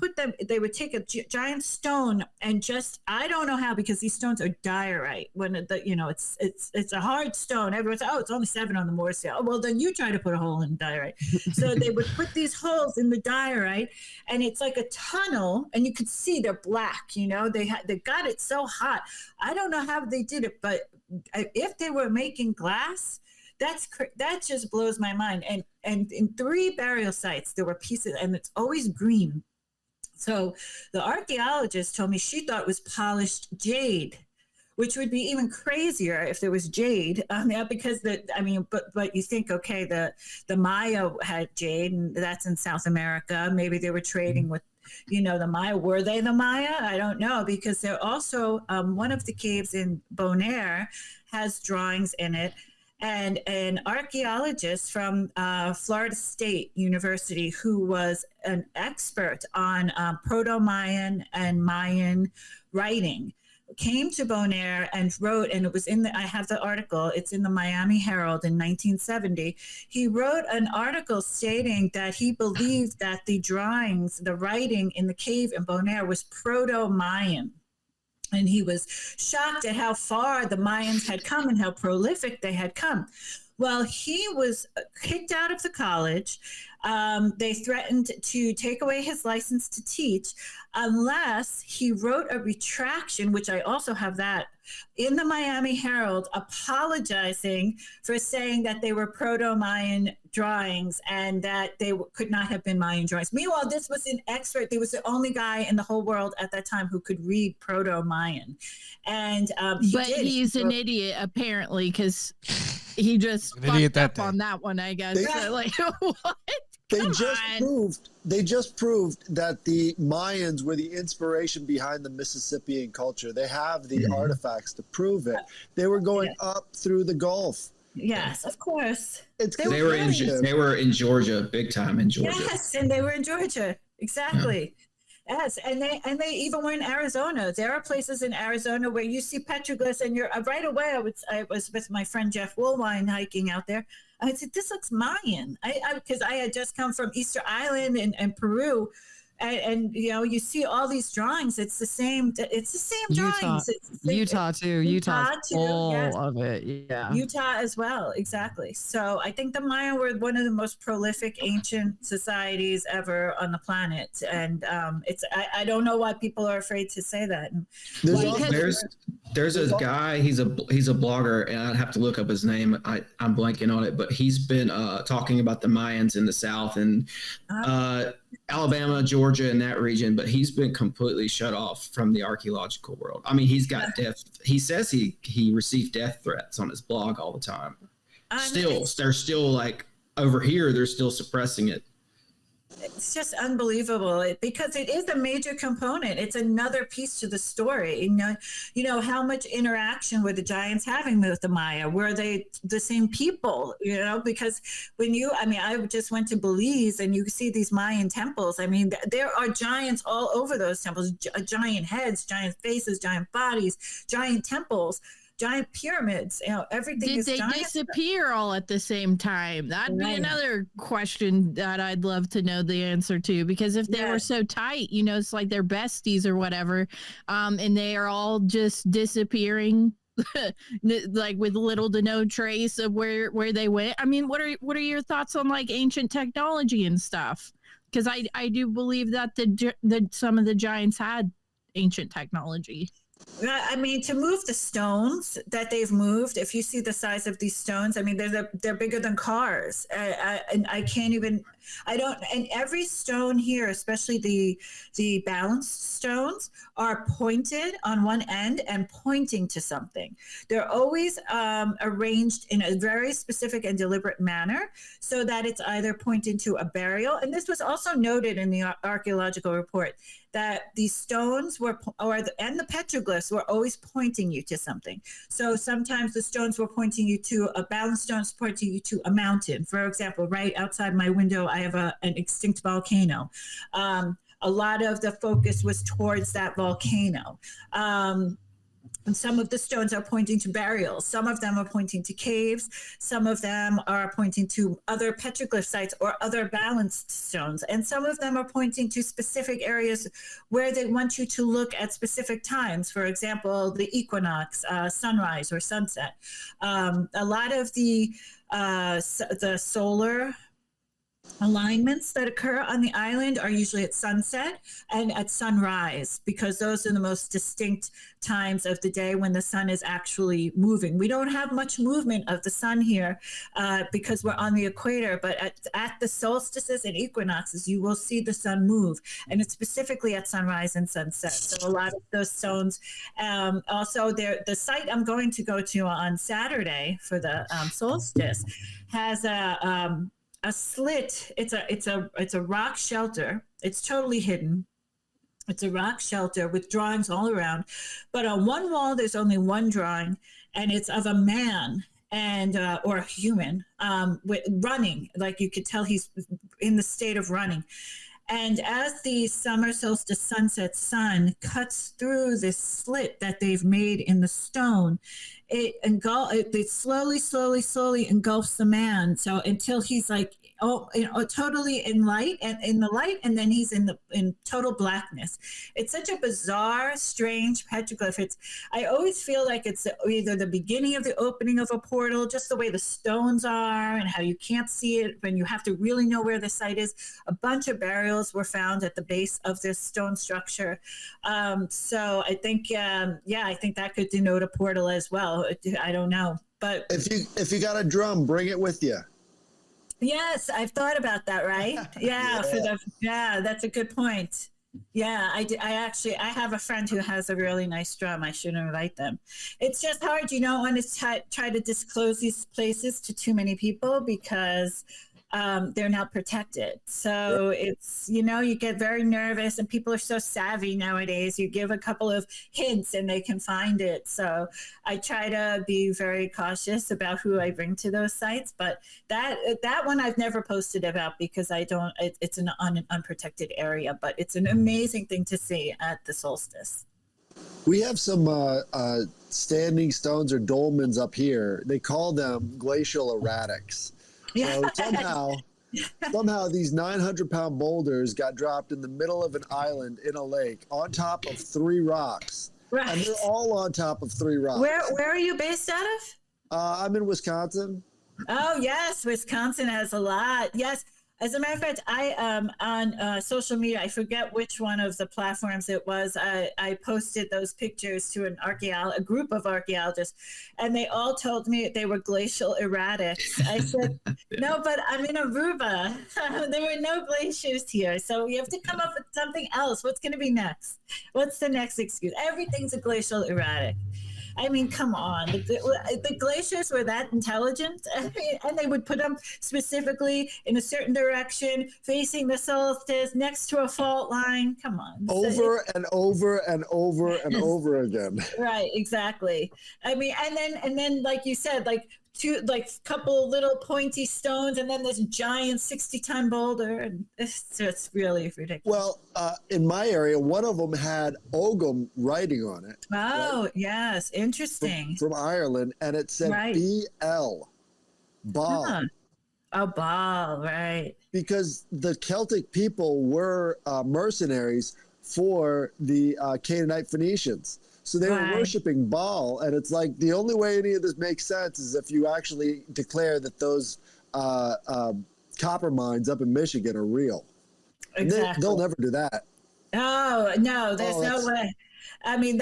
take a giant stone and just, I don't know how, because these stones are diorite. When it's a hard stone. Everyone's, it's only 7 on the Mooresville. Oh, well, then you try to put a hole in diorite. So they would put these holes in the diorite, and it's like a tunnel, and you could see they're black. You know, they got it so hot. I don't know how they did it, but if they were making glass, that just blows my mind. And in 3 burial sites, there were pieces, and it's always green. So the archaeologist told me she thought it was polished jade, which would be even crazier if there was jade. Because but you think, okay, the Maya had jade, and that's in South America. Maybe they were trading with, the Maya. Were they the Maya? I don't know, because they're also one of the caves in Bonaire has drawings in it. And an archaeologist from Florida State University, who was an expert on Proto-Mayan and Mayan writing, came to Bonaire and wrote, and it was I have the article, it's in the Miami Herald in 1970. He wrote an article stating that he believed that the drawings, the writing in the cave in Bonaire was Proto-Mayan. And he was shocked at how far the Mayans had come and how prolific they had come. Well, he was kicked out of the college. They threatened to take away his license to teach unless he wrote a retraction, which I also have that in the Miami Herald, apologizing for saying that they were Proto-Mayan drawings and that they could not have been Mayan drawings. Meanwhile, this was an expert. He was the only guy in the whole world at that time who could read Proto-Mayan. And he's an idiot, apparently, because he just fucked up on that one, I guess. What? They just proved that the Mayans were the inspiration behind the Mississippian culture. They have the artifacts to prove it. They were going up through the Gulf. Yes, of course. They were in Georgia, big time in Georgia. Yes, and they were in Georgia. Exactly. Yes, and they even were in Arizona. There are places in Arizona where you see petroglyphs, and you're right away. I was with my friend Jeff Woolwine hiking out there. I said, "This looks Mayan," because I had just come from Easter Island and Peru. And you know, you see all these drawings. It's the same. It's the same drawings. It's the same, Utah too. Utah full of it. Yeah. Utah as well. Exactly. So I think the Maya were one of the most prolific ancient societies ever on the planet. And I don't know why people are afraid to say that. There's a guy. He's a blogger, and I'd have to look up his name. I'm blanking on it, but he's been talking about the Mayans in the South and Alabama, Georgia, and that region, but he's been completely shut off from the archaeological world. I mean, he's got death. He says he received death threats on his blog all the time. They're still like over here. They're still suppressing it. It's just unbelievable because it is a major component. It's another piece to the story. You know how much interaction were the giants having with the Maya? Were they the same people? You know, because I just went to Belize and you see these Mayan temples. I mean, there are giants all over those temples, giant heads, giant faces, giant bodies, giant temples. Giant pyramids, you know, everything is giant. Did they disappear all at the same time? That'd be another question that I'd love to know the answer to, because if they were so tight, you know, it's like they're besties or whatever, and they are all just disappearing like with little to no trace of where they went. I mean, what are your thoughts on like ancient technology and stuff? Because I do believe that that some of the giants had ancient technology. I mean, to move the stones that they've moved, if you see the size of these stones, I mean, they're bigger than cars. And every stone here, especially the balanced stones, are pointed on one end and pointing to something. They're always arranged in a very specific and deliberate manner so that it's either pointing to a burial. And this was also noted in the archaeological report, that these stones and the petroglyphs were always pointing you to something. So sometimes the stones were pointing you to a balanced stone, pointing you to a mountain. For example, right outside my window, I have an extinct volcano. A lot of the focus was towards that volcano. And some of the stones are pointing to burials. Some of them are pointing to caves. Some of them are pointing to other petroglyph sites or other balanced stones. And some of them are pointing to specific areas where they want you to look at specific times. For example, the equinox, sunrise or sunset. A lot of the solar alignments that occur on the island are usually at sunset and at sunrise, because those are the most distinct times of the day when the sun is actually moving. We don't have much movement of the sun here because we're on the equator, but at the solstices and equinoxes, you will see the sun move, and it's specifically at sunrise and sunset. So a lot of those stones. Also, the site I'm going to go to on Saturday for the solstice has a slit. It's a rock shelter. It's totally hidden. It's a rock shelter with drawings all around, but on one wall there's only one drawing, and it's of a man and or a human running. Like you could tell he's in the state of running. And as the summer solstice sunset sun cuts through this slit that they've made in the stone, it slowly engulfs the man. So until he's like, totally in the light, and then he's in total blackness. It's such a bizarre, strange petroglyph. I always feel like it's either the beginning of the opening of a portal, just the way the stones are and how you can't see it when you have to really know where the site is. A bunch of burials were found at the base of this stone structure. So I think, I think that could denote a portal as well. I don't know, but if you got a drum, bring it with you. Yes, I've thought about that. Right? Yeah, that's a good point. Yeah, I have a friend who has a really nice drum. I should invite them. It's just hard. You don't want to try to disclose these places to too many people because they're now protected. So it's, you know, you get very nervous, and people are so savvy nowadays. You give a couple of hints and they can find it. So I try to be very cautious about who I bring to those sites. But that one I've never posted about because it's an unprotected area, but it's an amazing thing to see at the solstice. We have some standing stones or dolmens up here. They call them glacial erratics. So somehow these 900-pound boulders got dropped in the middle of an island in a lake on top of 3 rocks. Right. And they're all on top of 3 rocks. Where are you based out of? I'm in Wisconsin. Oh, yes. Wisconsin has a lot. Yes. As a matter of fact, I on social media, I forget which one of the platforms it was. I posted those pictures to a group of archaeologists, and they all told me they were glacial erratics. I said, no, but I'm in Aruba. There were no glaciers here. So we have to come up with something else. What's going to be next? What's the next excuse? Everything's a glacial erratic. I mean, come on. The glaciers were that intelligent, and they would put them specifically in a certain direction, facing the solstice, next to a fault line. Come on. Over and over and over and over again. Right, exactly. I mean, and then, like you said, like couple little pointy stones, and then this giant 60-ton boulder, and it's just really ridiculous. Well, in my area, one of them had Ogham writing on it. Oh, right? Yes, interesting. From Ireland, and it said BL, Baal. Huh. Oh, Baal, right. Because the Celtic people were mercenaries for the Canaanite Phoenicians. So they were worshiping Baal, and it's like the only way any of this makes sense is if you actually declare that those copper mines up in Michigan are real. Exactly. They'll never do that. Oh, no, there's no way. I mean,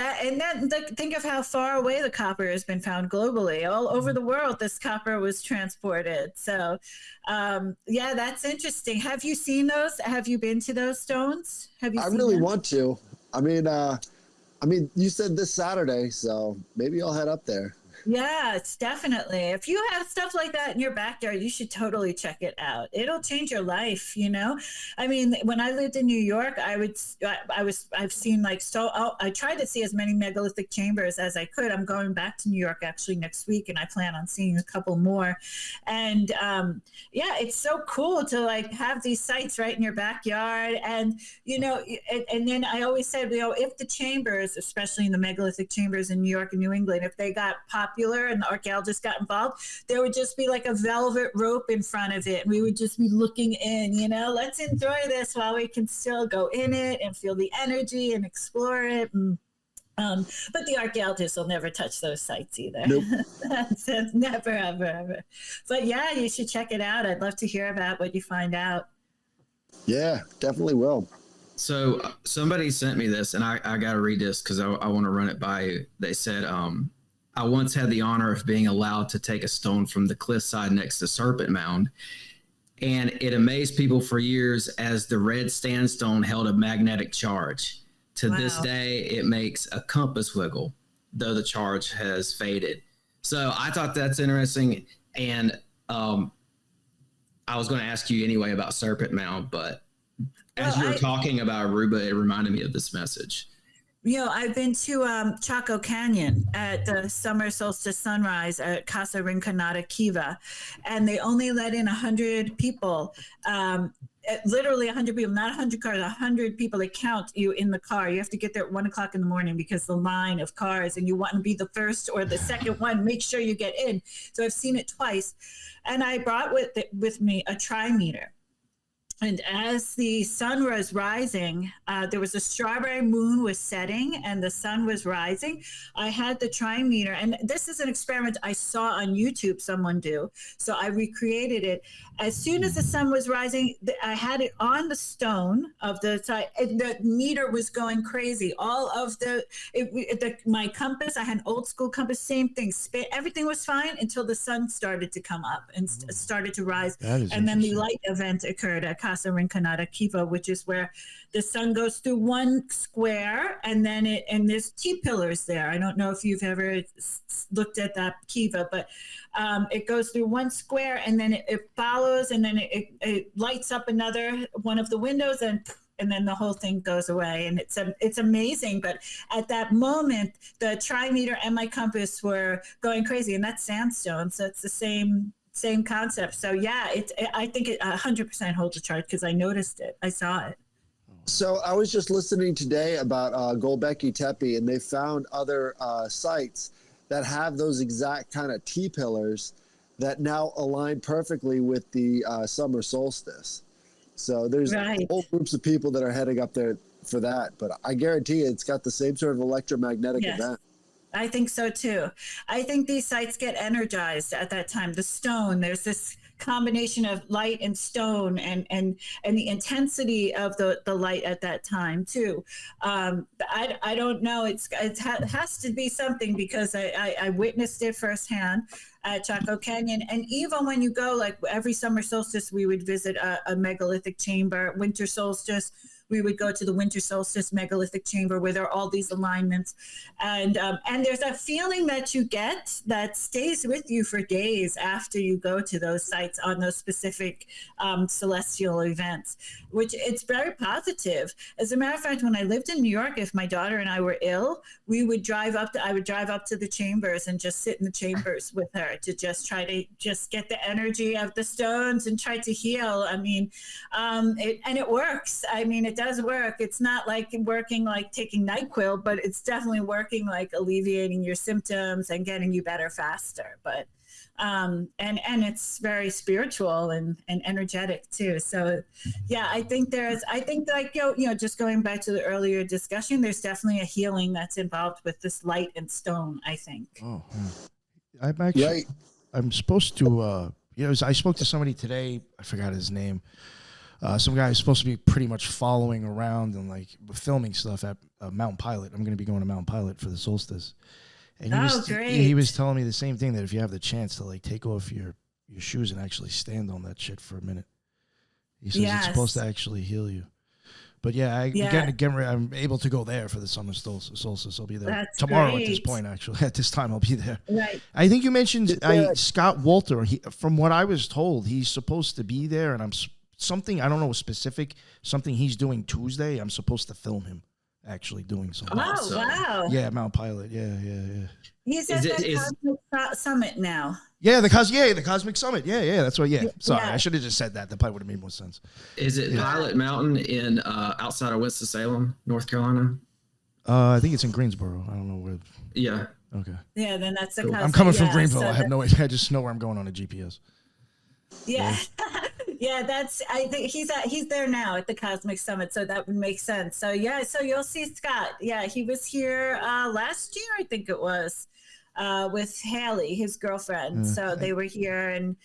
think of how far away the copper has been found globally. All over the world, this copper was transported. So, yeah, that's interesting. Have you seen those? Have you been to those stones? Have you? I really want to. I mean, you said this Saturday, so maybe I'll head up there. Yeah, it's definitely. If you have stuff like that in your backyard, you should totally check it out. It'll change your life, you know? I mean, when I lived in New York, I've seen I tried to see as many megalithic chambers as I could. I'm going back to New York actually next week, and I plan on seeing a couple more. And yeah, it's so cool to like have these sites right in your backyard. And, you know, and then I always said, you know, if the chambers, especially in the megalithic chambers in New York and New England, if they got popular and the archaeologists got involved, there would just be like a velvet rope in front of it, and we would just be looking in, you know, let's enjoy this while we can still go in it and feel the energy and explore it. And, but the archaeologists will never touch those sites either. Nope. That's never, ever, ever. But yeah, you should check it out. I'd love to hear about what you find out. Yeah, definitely will. So somebody sent me this, and I got to read this because I want to run it by you. They said, I once had the honor of being allowed to take a stone from the cliffside next to Serpent Mound, and it amazed people for years as the red sandstone held a magnetic charge. To this day, it makes a compass wiggle, though the charge has faded. So I thought that's interesting, and I was going to ask you anyway about Serpent Mound, but as you were talking about Aruba, it reminded me of this message. You know, I've been to Chaco Canyon at the summer solstice sunrise at Casa Rinconada Kiva, and they only let in 100 people, literally 100 people, not 100 cars, 100 people. They count you in the car. You have to get there at 1 o'clock in the morning because the line of cars, and you want to be the first or the second one, make sure you get in. So I've seen it twice. And I brought with me a trimeter. And as the sun was rising, there was a strawberry moon was setting and the sun was rising. I had the trimeter, and this is an experiment I saw on YouTube someone do. So I recreated it. As soon as the sun was rising, I had it on the stone of the side, and the meter was going crazy. All of my compass, I had an old school compass, same thing. Everything was fine until the sun started to come up and started to rise. And then the light event occurred at Casa Rinconada Kiva, which is where the sun goes through one square, and then and there's T-pillars there. I don't know if you've ever looked at that Kiva, but it goes through one square, and then it follows, and then it lights up another one of the windows, and then the whole thing goes away, and it's amazing. But at that moment, the trimeter and my compass were going crazy, and that's sandstone, so it's the same concept. So yeah, I think it 100% holds a charge because I noticed it, I saw it. So I was just listening today about Gölbekli Tepe, and they found other sites that have those exact kind of T-pillars that now align perfectly with the summer solstice. So there's whole groups of people that are heading up there for that. But I guarantee it's got the same sort of electromagnetic event. I think so too. I think these sites get energized at that time. The stone, there's this combination of light and stone, and the intensity of the light at that time too. I don't know. It has to be something because I witnessed it firsthand at Chaco Canyon. And even when you go, like every summer solstice, we would visit a megalithic chamber. Winter solstice, we would go to the winter solstice megalithic chamber where there are all these alignments. And there's a feeling that you get that stays with you for days after you go to those sites on those specific celestial events, which it's very positive. As a matter of fact, when I lived in New York, if my daughter and I were ill, I would drive up to the chambers and just sit in the chambers with her to just try to just get the energy of the stones and try to heal. I mean, it works. I mean, it does work. It's not like working like taking NyQuil, but it's definitely working like alleviating your symptoms and getting you better faster. But and it's very spiritual and energetic too. So yeah, I think like just going back to the earlier discussion, there's definitely a healing that's involved with this light and stone, I think. Oh, I'm supposed to I spoke to somebody today, I forgot his name. Some guy who's supposed to be pretty much following around and like filming stuff at Mountain Pilot. I'm going to be going to Mountain Pilot for the solstice. And he was telling me the same thing, that if you have the chance to like take off your shoes and actually stand on that shit for a minute, he says it's supposed to actually heal you. But yeah, I'm able to go there for the summer solstice. I'll be there tomorrow at this point, actually. At this time, I'll be there. Right. I think you mentioned Scott Walter. From what I was told, he's supposed to be there, and I don't know specific, something he's doing Tuesday. I'm supposed to film him actually doing something. Oh, wow. Yeah, Mount Pilot. Yeah. He's at the Cosmic Summit now. Yeah, the Cosmic Summit. Yeah, that's right. Yeah, sorry, I should have just said that. That probably would have made more sense. Is it Pilot Mountain in outside of Winston-Salem, North Carolina? I think it's in Greensboro. I don't know where. Yeah. Okay. Yeah, then that's the cool. Cosmic. I'm coming from Greenville. So I have no idea. I just know where I'm going on a GPS. Yeah. Yeah, I think he's there now at the Cosmic Summit, so that would make sense. So yeah, so you'll see Scott. Yeah, he was here last year, I think it was, with Haley, his girlfriend. So they were here, and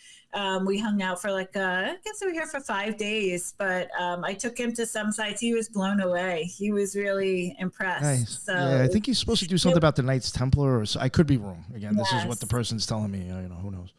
we hung out for like I guess we were here for 5 days. But I took him to some sites. He was blown away. He was really impressed. Nice. So yeah, I think he's supposed to do something about the Knights Templar, or I could be wrong. Again, this is what the person's telling me. Who knows.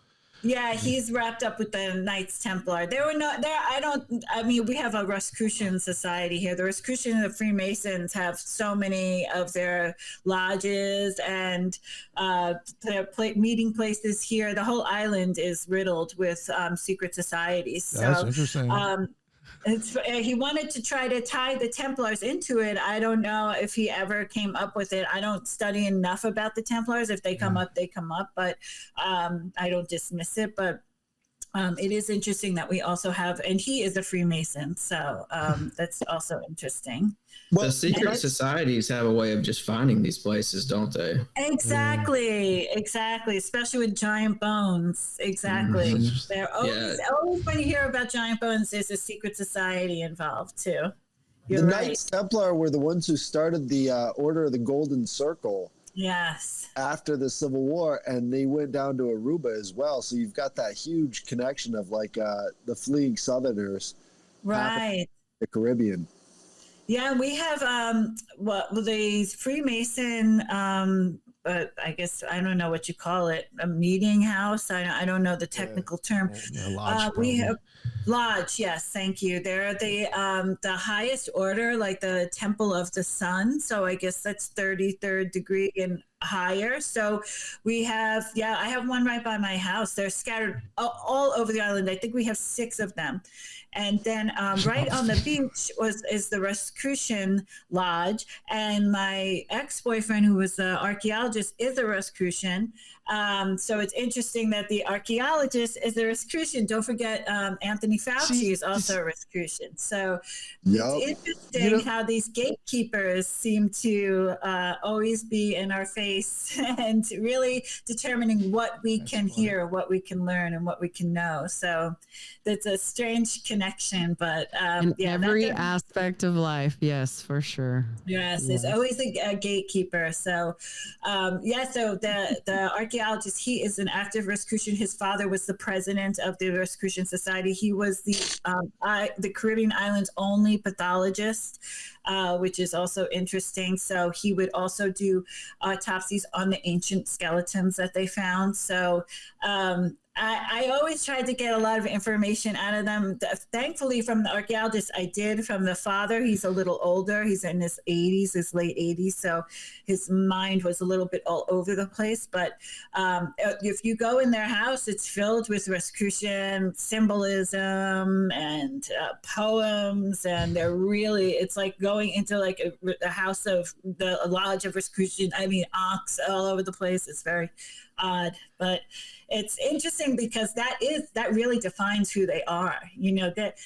Yeah, he's wrapped up with the Knights Templar. They were not there. We have a Rosicrucian society here. The Rosicrucian and the Freemasons have so many of their lodges and their meeting places here. The whole island is riddled with secret societies. That's interesting. He wanted to try to tie the Templars into it. I don't know if he ever came up with it. I don't study enough about the Templars. If they come up, they come up. But I don't dismiss it. But it is interesting that we also have, and he is a Freemason. So that's also interesting. Well, the secret societies have a way of just finding these places, don't they? Exactly. Especially with giant bones. Exactly. They're always when you hear about giant bones, there's a secret society involved too. The Knights Templar were the ones who started the Order of the Golden Circle. Yes. After the Civil War, and they went down to Aruba as well. So you've got that huge connection of like the fleeing Southerners, right? The Caribbean. Yeah, we have the Freemason. I guess I don't know what you call it, a meeting house. I don't know the technical term. Lodge, Lodge, yes, thank you. They're the highest order, like the Temple of the Sun. So I guess that's 33rd degree and higher. So we have, I have one right by my house. They're scattered all over the island. I think we have 6 of them. And then right on the beach is the Rosicrucian Lodge. And my ex-boyfriend, who was an archaeologist, is a Rosicrucian. So it's interesting that the archaeologist is a Rosicrucian. Don't forget, Anthony Fauci is also a Rosicrucian. So it's interesting how these gatekeepers seem to always be in our face and really determining what we can hear, what we can learn, and what we can know. So that's a strange connection, but in every aspect of life, yes, for sure. Yes, there's always a gatekeeper. So so the archaeologist, he is an active Rosicrucian. His father was the president of the Rosicrucian Society. He was the Caribbean islands only pathologist, which is also interesting. So he would also do autopsies on the ancient skeletons that they found. So I always tried to get a lot of information out of them. Thankfully, from the archaeologist, I did. From the father, he's a little older. He's in his 80s, his late 80s. So his mind was a little bit all over the place. But if you go in their house, it's filled with Rosicrucian symbolism and poems. And it's like going into like a house of the lodge of Rosicrucian. I mean, ox all over the place. It's very odd, but it's interesting because that really defines who they are.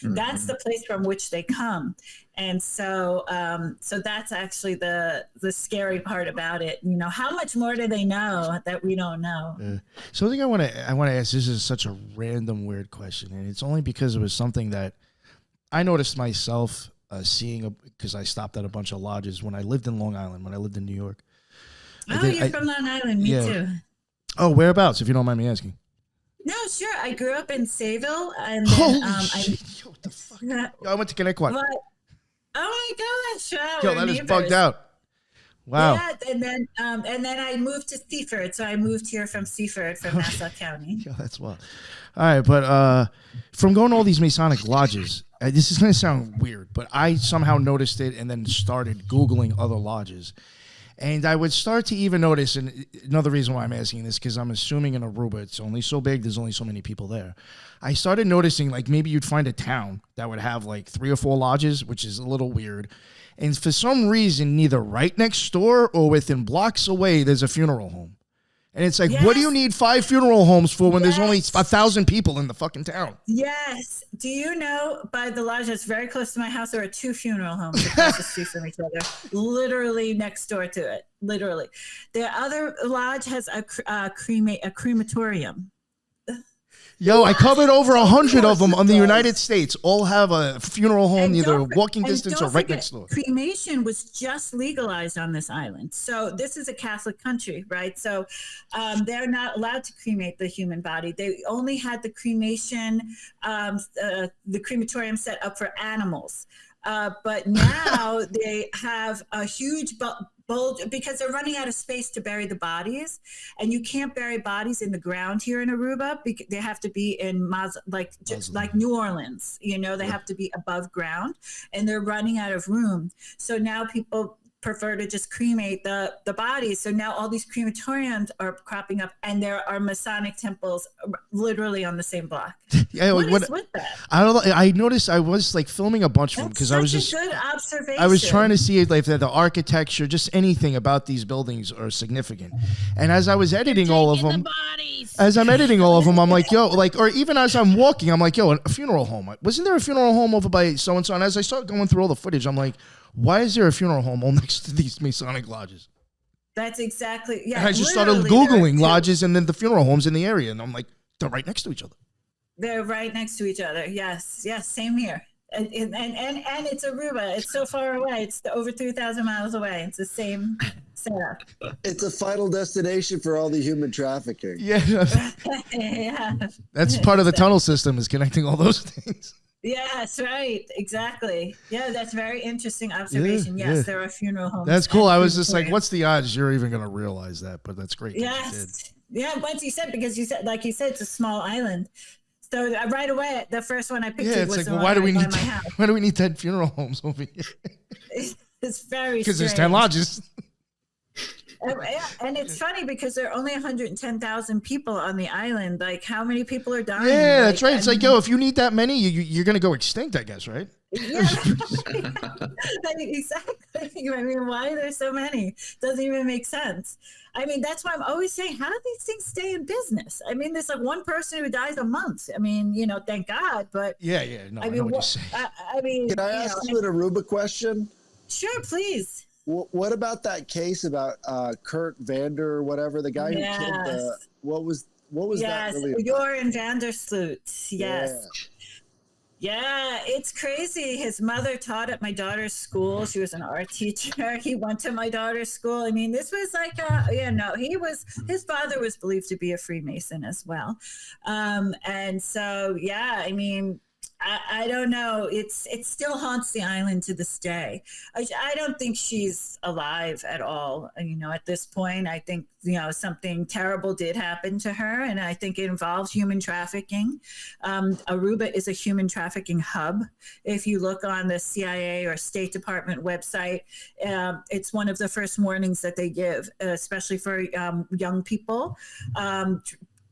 That's the place from which they come, and so that's actually the scary part about it. How much more do they know that we don't know? Something I want to ask. This is such a random, weird question, and it's only because it was something that I noticed myself seeing because I stopped at a bunch of lodges when I lived in Long Island, when I lived in New York. You're from Long Island, me too. Oh, whereabouts, if you don't mind me asking? No, sure. I grew up in Sayville, and then Yo, what the fuck? Yo, I went to Connecticut. Oh my gosh! Wow, yo, that is bugged out. Wow. Yeah, and then I moved to Seaford, so I moved here from Seaford, from Nassau County. Yo, that's wild. All right, but from going to all these Masonic lodges, this is going to sound weird, but I somehow noticed it and then started Googling other lodges. And I would start to even notice, and another reason why I'm asking this, because I'm assuming in Aruba, it's only so big, there's only so many people there. I started noticing, like, maybe you'd find a town that would have, like, 3 or 4 lodges, which is a little weird. And for some reason, neither right next door or within blocks away, there's a funeral home. And it's like, what do you need 5 funeral homes for when there's only 1,000 people in the fucking town? Yes. Do you know, by the lodge that's very close to my house, there are 2 funeral homes across the street from each other, literally next door to it, literally. The other lodge has a crematorium. Yo, I covered over 100 of them on the United States. All have a funeral home, either walking distance or right next door. Cremation was just legalized on this island. So this is a Catholic country, right? So they're not allowed to cremate the human body. They only had the cremation, the crematorium set up for animals. But now they have a huge bulge because they're running out of space to bury the bodies, and you can't bury bodies in the ground here in Aruba because they have to be in like New Orleans. They have to be above ground, and they're running out of room. So now people prefer to just cremate the bodies. So now all these crematoriums are cropping up, and there are Masonic temples literally on the same block. Yeah, what is with that? I don't know. I noticed I was like filming a bunch of them because I was just good observation. I was trying to see like the architecture, just anything about these buildings are significant. And as I was editing all of them, I'm like, yo, like, or even as I'm walking, I'm like, yo, a funeral home. Wasn't there a funeral home over by so and so? And as I start going through all the footage, I'm like, why is there a funeral home all next to these Masonic lodges? That's exactly, yeah. And I just started Googling lodges and then the funeral homes in the area, and I'm like, they're right next to each other. They're right next to each other. Yes, same here. And it's Aruba. It's so far away. It's over 3,000 miles away. It's the same setup. It's a final destination for all the human trafficking. Yeah. Yeah. That's part of the tunnel system, is connecting all those things. Yes, right. Exactly. Yeah, that's very interesting observation. Yes, there are funeral homes. That's cool. I was just like, what's the odds you're even going to realize that? But that's great. Yes. Yeah, once you said, because you said, like you said, it's a small island. So right away, the first one I pictured Yeah, it's was like, the well, one why do we by need my house. why do we need 10 funeral homes over here? It's very Because there's 10 strange. lodges. And it's funny because there are only 110,000 people on the island. Like, how many people are dying? Yeah, that's right. I It's like, mean, yo, if you need that many, you're gonna go extinct, I guess, right? yeah, exactly. I mean, why are there so many? Doesn't even make sense. I mean, that's why I'm always saying, how do these things stay in business? I mean, there's like one person who dies a month. I mean, thank God, but Yeah. No, I know what you're saying. I mean, Can I ask you an Aruba question? Sure, please. What about that case about Kurt Vander or whatever, the guy who killed the, what was that really about? Joran Vandersloot. Yes. Yeah, it's crazy. His mother taught at my daughter's school. She was an art teacher. He went to my daughter's school. I mean, this was like, his father was believed to be a Freemason as well. And so, yeah, I mean, I don't know. It still haunts the island to this day. I don't think she's alive at all. At this point, I think, something terrible did happen to her. And I think it involves human trafficking. Aruba is a human trafficking hub. If you look on the CIA or State Department website, it's one of the first warnings that they give, especially for young people.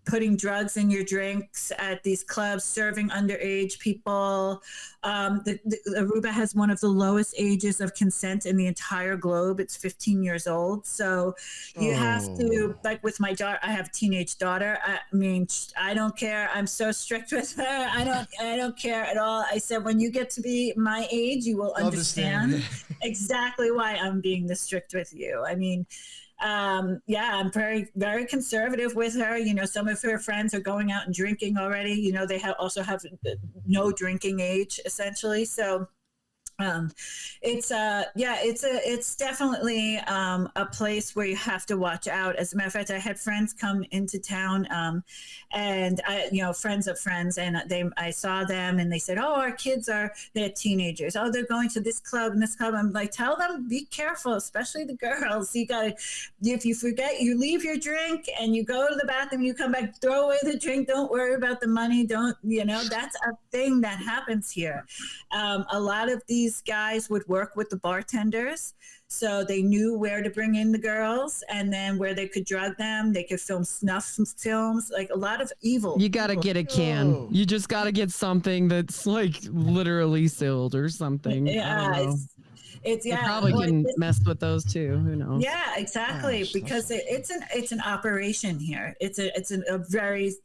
Putting drugs in your drinks at these clubs, serving underage people. Aruba has one of the lowest ages of consent in the entire globe. It's 15 years old. So you have to, like with my daughter, I have a teenage daughter. I mean, I don't care. I'm so strict with her. I don't care at all. I said, when you get to be my age, you will understand exactly why I'm being this strict with you. I mean, I'm very, very conservative with her. Some of her friends are going out and drinking already. They also have no drinking age, essentially. So it's definitely a place where you have to watch out. As a matter of fact, I had friends come into town, and friends of friends, and I saw them, and they said, "Oh, our kids they're teenagers. Oh, they're going to this club and this club." I'm like, tell them, be careful, especially the girls. If you forget, you leave your drink and you go to the bathroom, you come back, throw away the drink. Don't worry about the money. That's a thing that happens here. A lot of these guys would work with the bartenders, so they knew where to bring in the girls and then where they could drug them. They could film snuff films, like a lot of evil. You got to get a can. You just got to get something that's like literally sealed or something. Yeah, it's you probably can mess with those too. Who knows? Yeah, exactly. Because it's an operation here. It's a very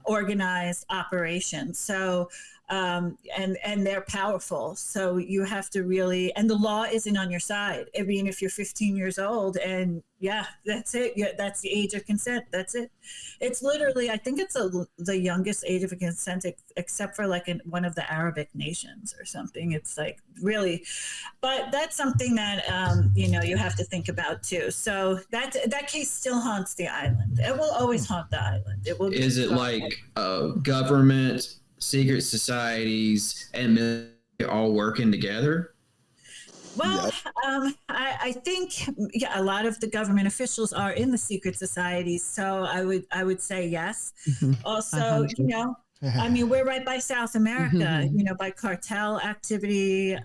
organized operation. So and they're powerful. So you have to really, and the law isn't on your side. I mean, if you're 15 years old and that's it. That's the age of consent. That's it. It's literally, I think it's the youngest age of consent, except for like in one of the Arabic nations or something. It's like really, but that's something that, you have to think about too. So that case still haunts the island. It will always haunt the island. It will. Is it like government, secret societies, and military all working together? Well, I think a lot of the government officials are in the secret societies, so I would say yes. Also, I mean, we're right by South America, by cartel activity,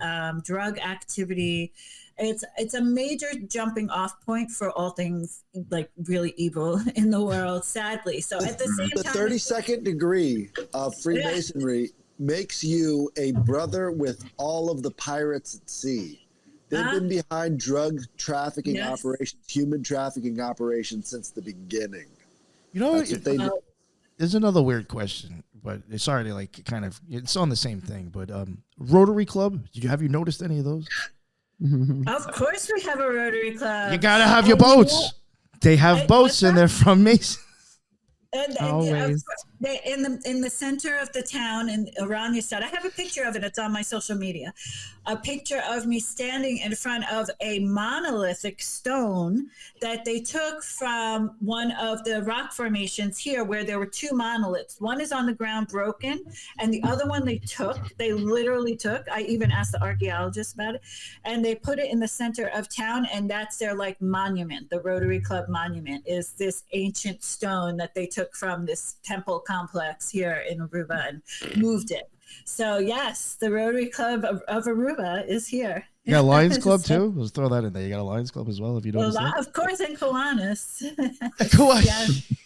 drug activity. It's a major jumping off point for all things like really evil in the world, sadly. So at the same time, the 32nd degree of Freemasonry makes you a brother with all of the pirates at sea. They've been behind drug trafficking operations, human trafficking operations since the beginning. There's another weird question, but it's already like kind of, it's on the same thing. But Rotary Club, have you noticed any of those? Of course we have a Rotary Club. You gotta have your boats. They have boats and they're from Mason. And always. In the center of the town in Oranjestad, I have a picture of it. It's on my social media. A picture of me standing in front of a monolithic stone that they took from one of the rock formations here, where there were two monoliths. One is on the ground broken, and the other one they literally took. I even asked the archaeologist about it, and they put it in the center of town, and that's their like monument. The Rotary Club monument is this ancient stone that they took from this temple complex here in Aruba and moved it. So yes, the Rotary Club of Aruba is here. You got a Lions Club too? Let's throw that in there. You got a Lions Club as well, if you don't know. Of course, in Kiwanis. Kiwanis.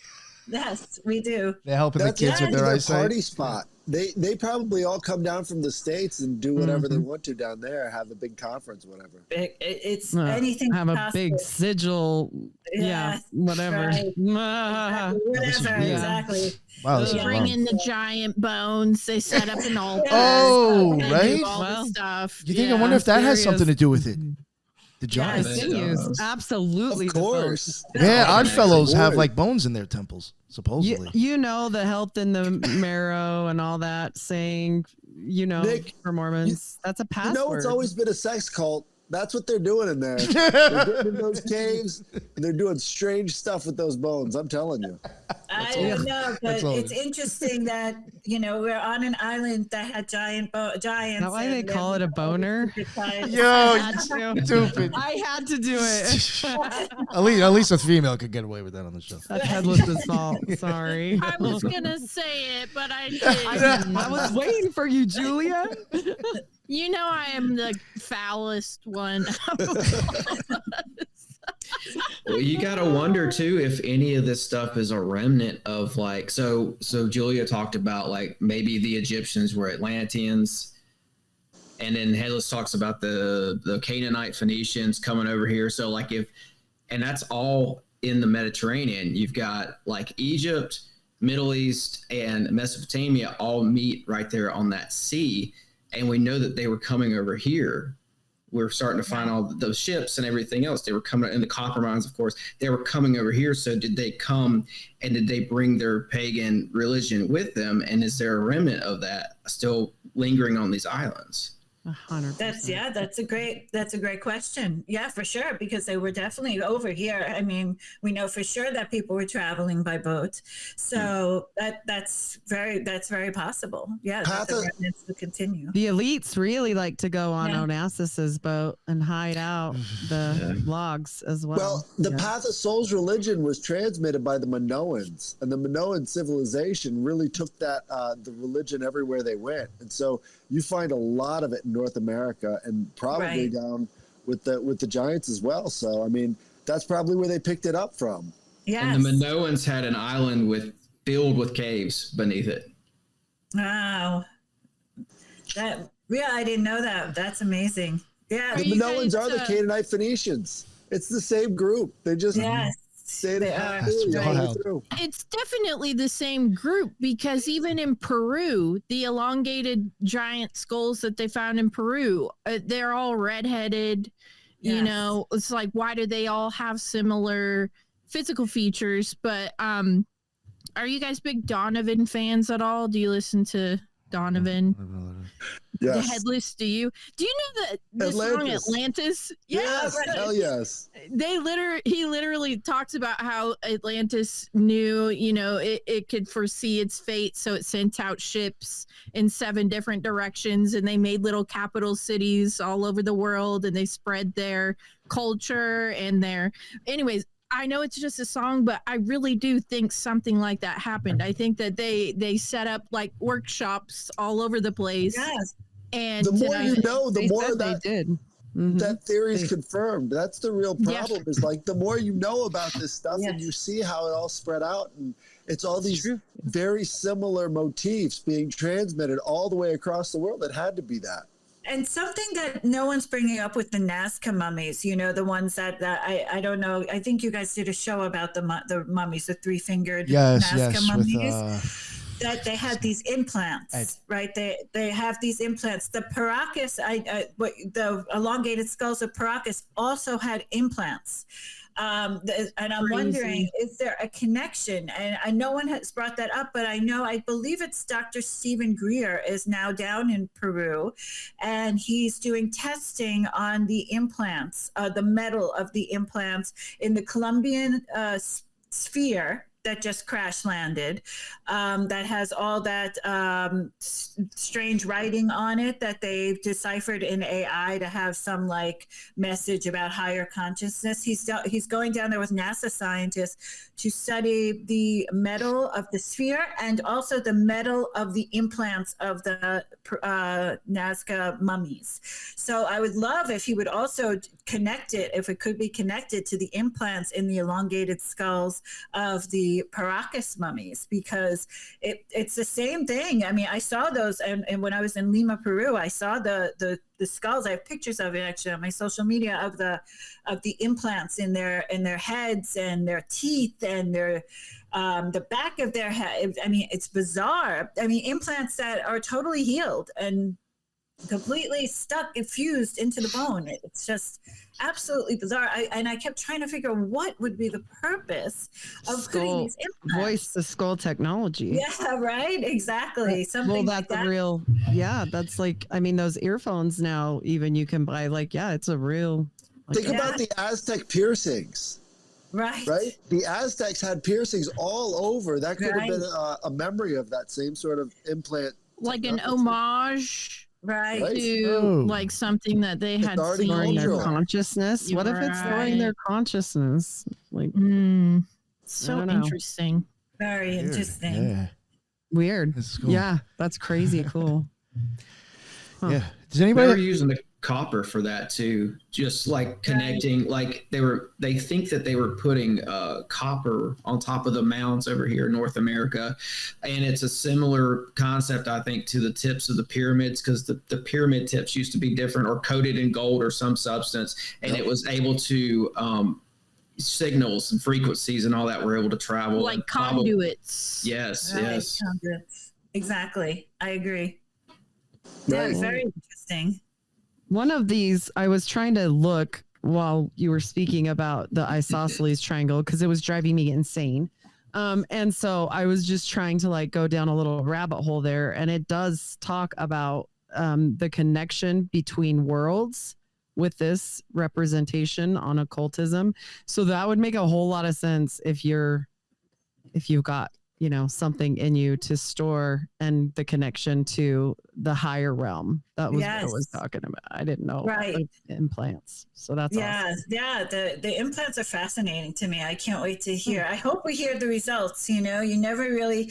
Yes, we do. They're helping the kids with their eyesight. Party spot. They probably all come down from the States and do whatever they want to down there, have a big conference, whatever. It's anything. Have a possible. big sigil. Yeah, whatever. Right. Whatever, exactly. Wow, They bring in the giant bones. They set up an altar. Oh, and right. do all the stuff. You think? I wonder if that has something to do with it. The giants. Continues. Absolutely. Of course. Yeah, Oddfellows have like bones in their temples, supposedly. You know, the health in the marrow and all that saying, Nick, for Mormons. That's a password. You know, it's always been a sex cult. That's what they're doing in there. They're getting in those caves and they're doing strange stuff with those bones. I'm telling you. I don't know, but it's interesting that we're on an island that had giants. Is that why they call it a boner? Yo, stupid. I had to do it. At least a female could get away with that on the show. That's Headless's fault. Sorry. I was gonna say it, but I didn't. I was waiting for you, Julia. You know I am the foulest one. Well, you got to wonder too if any of this stuff is a remnant of like so Julia talked about like maybe the Egyptians were Atlanteans, and then Headless talks about the Canaanite Phoenicians coming over here. So like and that's all in the Mediterranean. You've got like Egypt, Middle East, and Mesopotamia all meet right there on that sea. And we know that they were coming over here. We're starting to find all those ships and everything else. They were coming in the copper mines, of course. They were coming over here. So did they come and did they bring their pagan religion with them? And is there a remnant of that still lingering on these islands? 100%. That's a great question. Yeah, for sure, because they were definitely over here. I mean, we know for sure that people were traveling by boat, so that's very possible. Yeah, that's to continue. The elites really like to go on Onassis's boat and hide out the logs as well. Well, the Path of Souls religion was transmitted by the Minoans, and the Minoan civilization really took that the religion everywhere they went, and so you find a lot of it in North America and probably down with the giants as well. So I mean, that's probably where they picked it up from. Yeah. And the Minoans had an island filled with caves beneath it. Wow. I didn't know that. That's amazing. Yeah. The Minoans are the Canaanite Phoenicians. It's the same group. They just say they are. It's definitely the same group because even in Peru, the elongated giant skulls that they found in Peru, they're all redheaded. You know, it's like, why do they all have similar physical features? But are you guys big Donovan fans at all? Do you listen to Donovan? Yes. The Headless, do you know the song Atlantis? Yes, hell yes. He literally talks about how Atlantis knew, it could foresee its fate, so it sent out ships in 7 different directions, and they made little capital cities all over the world, and they spread their culture and anyways. I know it's just a song, but I really do think something like that happened. I think that they set up like workshops all over the place. Yes. And the more you know, the more that they did. That theory is confirmed. That's the real problem. Is like the more you know about this stuff and you see how it all spread out, and it's all these very similar motifs being transmitted all the way across the world. It had to be that. And something that no one's bringing up with the Nazca mummies, the ones that I don't know. I think you guys did a show about the mummies, the 3-fingered Nazca mummies. That they had these implants, right? They have these implants. The Paracas, the elongated skulls of Paracas also had implants. And I'm wondering, is there a connection? And no one has brought that up, but I believe it's Dr. Stephen Greer is now down in Peru, and he's doing testing on the implants, the metal of the implants in the Colombian sphere that just crash landed, that has all that strange writing on it that they've deciphered in AI to have some like message about higher consciousness. He's going down there with NASA scientists to study the metal of the sphere and also the metal of the implants of the Nazca mummies. So I would love if he would also connect it, if it could be connected to the implants in the elongated skulls of the Paracas mummies, because it's the same thing. I mean, I saw those, and when I was in Lima, Peru, I saw the skulls. I have pictures of it actually on my social media of the implants in their heads and their teeth and their the back of their head. I mean, it's bizarre. I mean, implants that are totally healed and completely stuck and fused into the bone. It's just absolutely bizarre. I kept trying to figure what would be the purpose of putting these implants. Voice the skull technology. Yeah, right. Exactly. Something that's like that. a real. Yeah, that's like. I mean, those earphones now. Even you can buy. Like, yeah, it's a real. Like, Think about the Aztec piercings. Right. Right. The Aztecs had piercings all over. That could have been a memory of that same sort of implant. Like an homage. Right. To like something that they had seen in their consciousness. What if it's storing their consciousness? Like, so interesting. Very interesting. Yeah. Weird. Cool. Yeah, that's crazy cool. Huh. Yeah. Does anybody? They were using the copper for that too, just like connecting. Like they think that they were putting copper on top of the mounds over here in North America, and it's a similar concept, I think, to the tips of the pyramids, because the pyramid tips used to be different or coated in gold or some substance, and it was able to signals and frequencies and all that were able to travel like conduits. Yes. Conduits. Exactly. I agree. Right. Yeah, very interesting. One of these, I was trying to look while you were speaking about the isosceles triangle because it was driving me insane. And so I was just trying to like go down a little rabbit hole there. And it does talk about the connection between worlds with this representation on occultism. So that would make a whole lot of sense if you've got, you know, something in you to store and the connection to the higher realm. That was what I was talking about. I didn't know about the implants. So that's awesome. Yeah. The implants are fascinating to me. I can't wait to hear. I hope we hear the results. You know, you never really.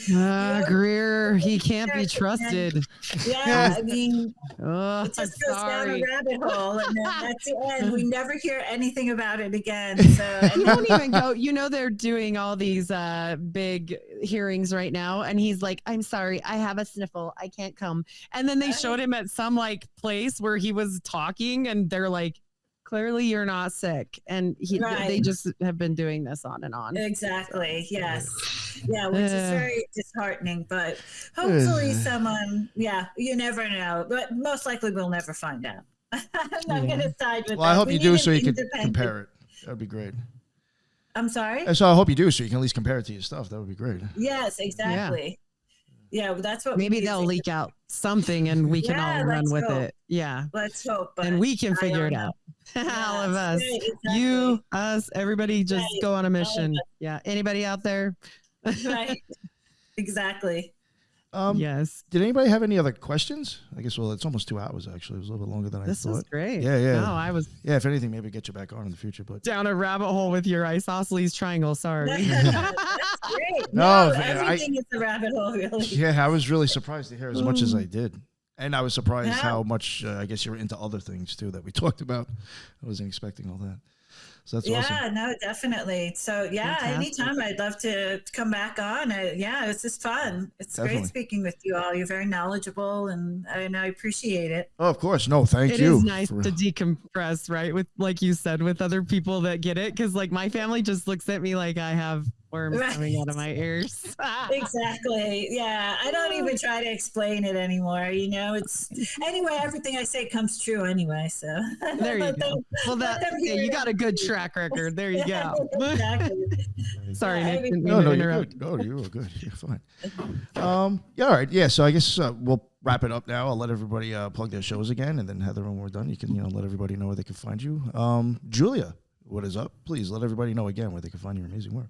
Greer, he can't be trusted. Yeah, I mean, it just goes down a rabbit hole, and then that's the end. We never hear anything about it again. So he won't even go. You know, they're doing all these big hearings right now, and he's like, "I'm sorry, I have a sniffle. I can't come." And then they showed him at some like place where he was talking, and they're like, clearly you're not sick. And they just have been doing this on and on. Exactly. Yes. Yeah, which is very disheartening, but hopefully someone, you never know, but most likely we'll never find out. I'm not going to side with that. I hope you do so you can compare it. That would be great. I'm sorry? So I hope you do so you can at least compare it to your stuff. That would be great. Yes, exactly. Yeah, that's what maybe they'll leak out something and we can all run with it. Yeah. Let's hope. And we can figure it out. All of us. Exactly. You, us, everybody just go on a mission. Yeah. Anybody out there? Right. Exactly. Yes. Did anybody have any other questions? I guess, it's almost 2 hours, actually. It was a little bit longer than I thought. This was great. Yeah. No, I was. Yeah, if anything, maybe get you back on in the future. But down a rabbit hole with your isosceles triangle. Sorry. That's great. No, everything is a rabbit hole, really. Yeah, I was really surprised to hear as much as I did. And I was surprised how much, I guess, you were into other things, too, that we talked about. I wasn't expecting all that. So that's awesome. Yeah, no, definitely. So anytime I'd love to come back on. It's just fun. It's great speaking with you all. You're very knowledgeable and I appreciate it. Oh, of course. No, thank you. It is nice to decompress, right? With, like you said, with other people that get it. Because like my family just looks at me like I have worms coming out of my ears. Exactly. Yeah. I don't even try to explain it anymore. You know, everything I say comes true anyway. So there you go. You got a good track record. There you go. Exactly. Sorry, Nick. No, you're good. No, you were good. You're fine. All right. Yeah. So I guess we'll wrap it up now. I'll let everybody plug their shows again, and then Heather, when we're done, you can let everybody know where they can find you. Julia, what is up? Please let everybody know again where they can find your amazing work.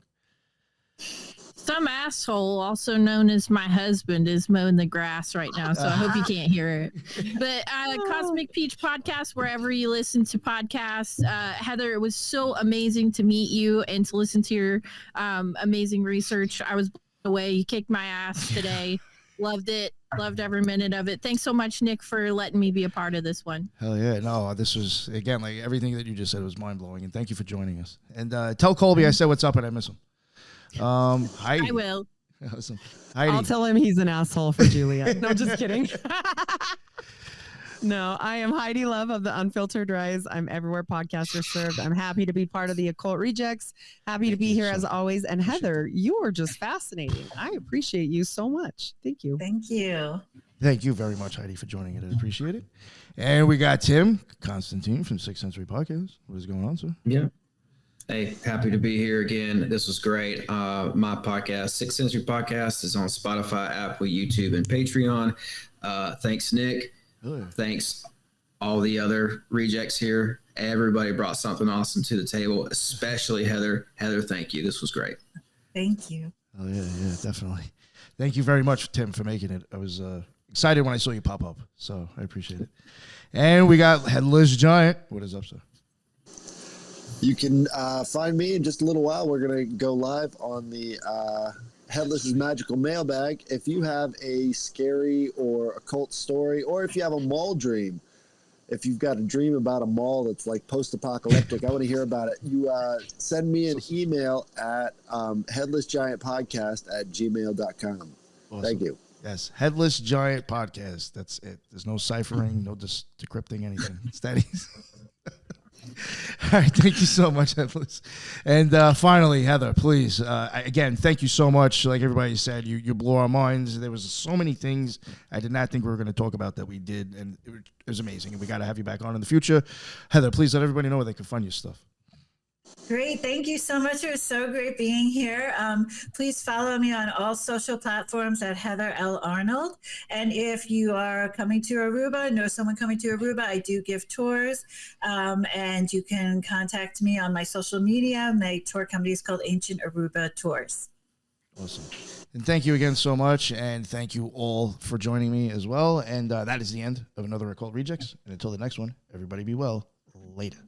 Some asshole, also known as my husband, is mowing the grass right now, so I hope you can't hear it. But Cosmic Peach Podcast, wherever you listen to podcasts. Heather, it was so amazing to meet you and to listen to your amazing research. I was blown away. You kicked my ass today. Loved it. Loved every minute of it. Thanks so much, Nick, for letting me be a part of this one. Hell yeah. No, this was, again, like everything that you just said was mind-blowing, and thank you for joining us. And tell Colby I said what's up and I miss him. Heidi. I will. Awesome. Heidi. I'll tell him he's an asshole for Julia. No, just kidding. No, I am Heidi Love of the Unfiltered Rise. I'm everywhere podcasts are served. I'm happy to be part of the Occult Rejects. Happy to be here as always. And Heather, you are just fascinating. I appreciate you so much. Thank you. Thank you. Thank you very much, Heidi, for joining it. I appreciate it. And we got Tim Constantine from 6th Century Podcast. What is going on, sir? Yeah. Hey, happy to be here again. This was great. My podcast, 6th Century Podcast, is on Spotify, Apple, YouTube, and Patreon. Thanks, Nick. Thanks, all the other rejects here. Everybody brought something awesome to the table, especially Heather. Heather, thank you. This was great. Thank you. Oh, yeah, definitely. Thank you very much, Tim, for making it. I was excited when I saw you pop up, so I appreciate it. And we got Headless Giant. What is up, sir? You can find me in just a little while. We're going to go live on the Headless's Magical Mailbag. If you have a scary or occult story, or if you have a mall dream, if you've got a dream about a mall that's like post-apocalyptic, I want to hear about it. You send me an email at headlessgiantpodcast@gmail.com. Awesome. Thank you. Yes, Headless Giant Podcast. That's it. There's no ciphering, no decrypting anything. It's that easy. All right, thank you so much, Headless. And finally, Heather, please, again, thank you so much. Like everybody said, you blew our minds. There was so many things I did not think we were going to talk about that we did, and it was amazing. And we got to have you back on in the future. Heather, please let everybody know where they can find your stuff. Great. Thank you so much. It was so great being here. Please follow me on all social platforms at Heather L. Arnold. And if you are coming to Aruba, know someone coming to Aruba, I do give tours. And you can contact me on my social media. My tour company is called Ancient Aruba Tours. Awesome. And thank you again so much. And thank you all for joining me as well. And that is the end of another Occult Rejects. And until the next one, everybody be well. Later.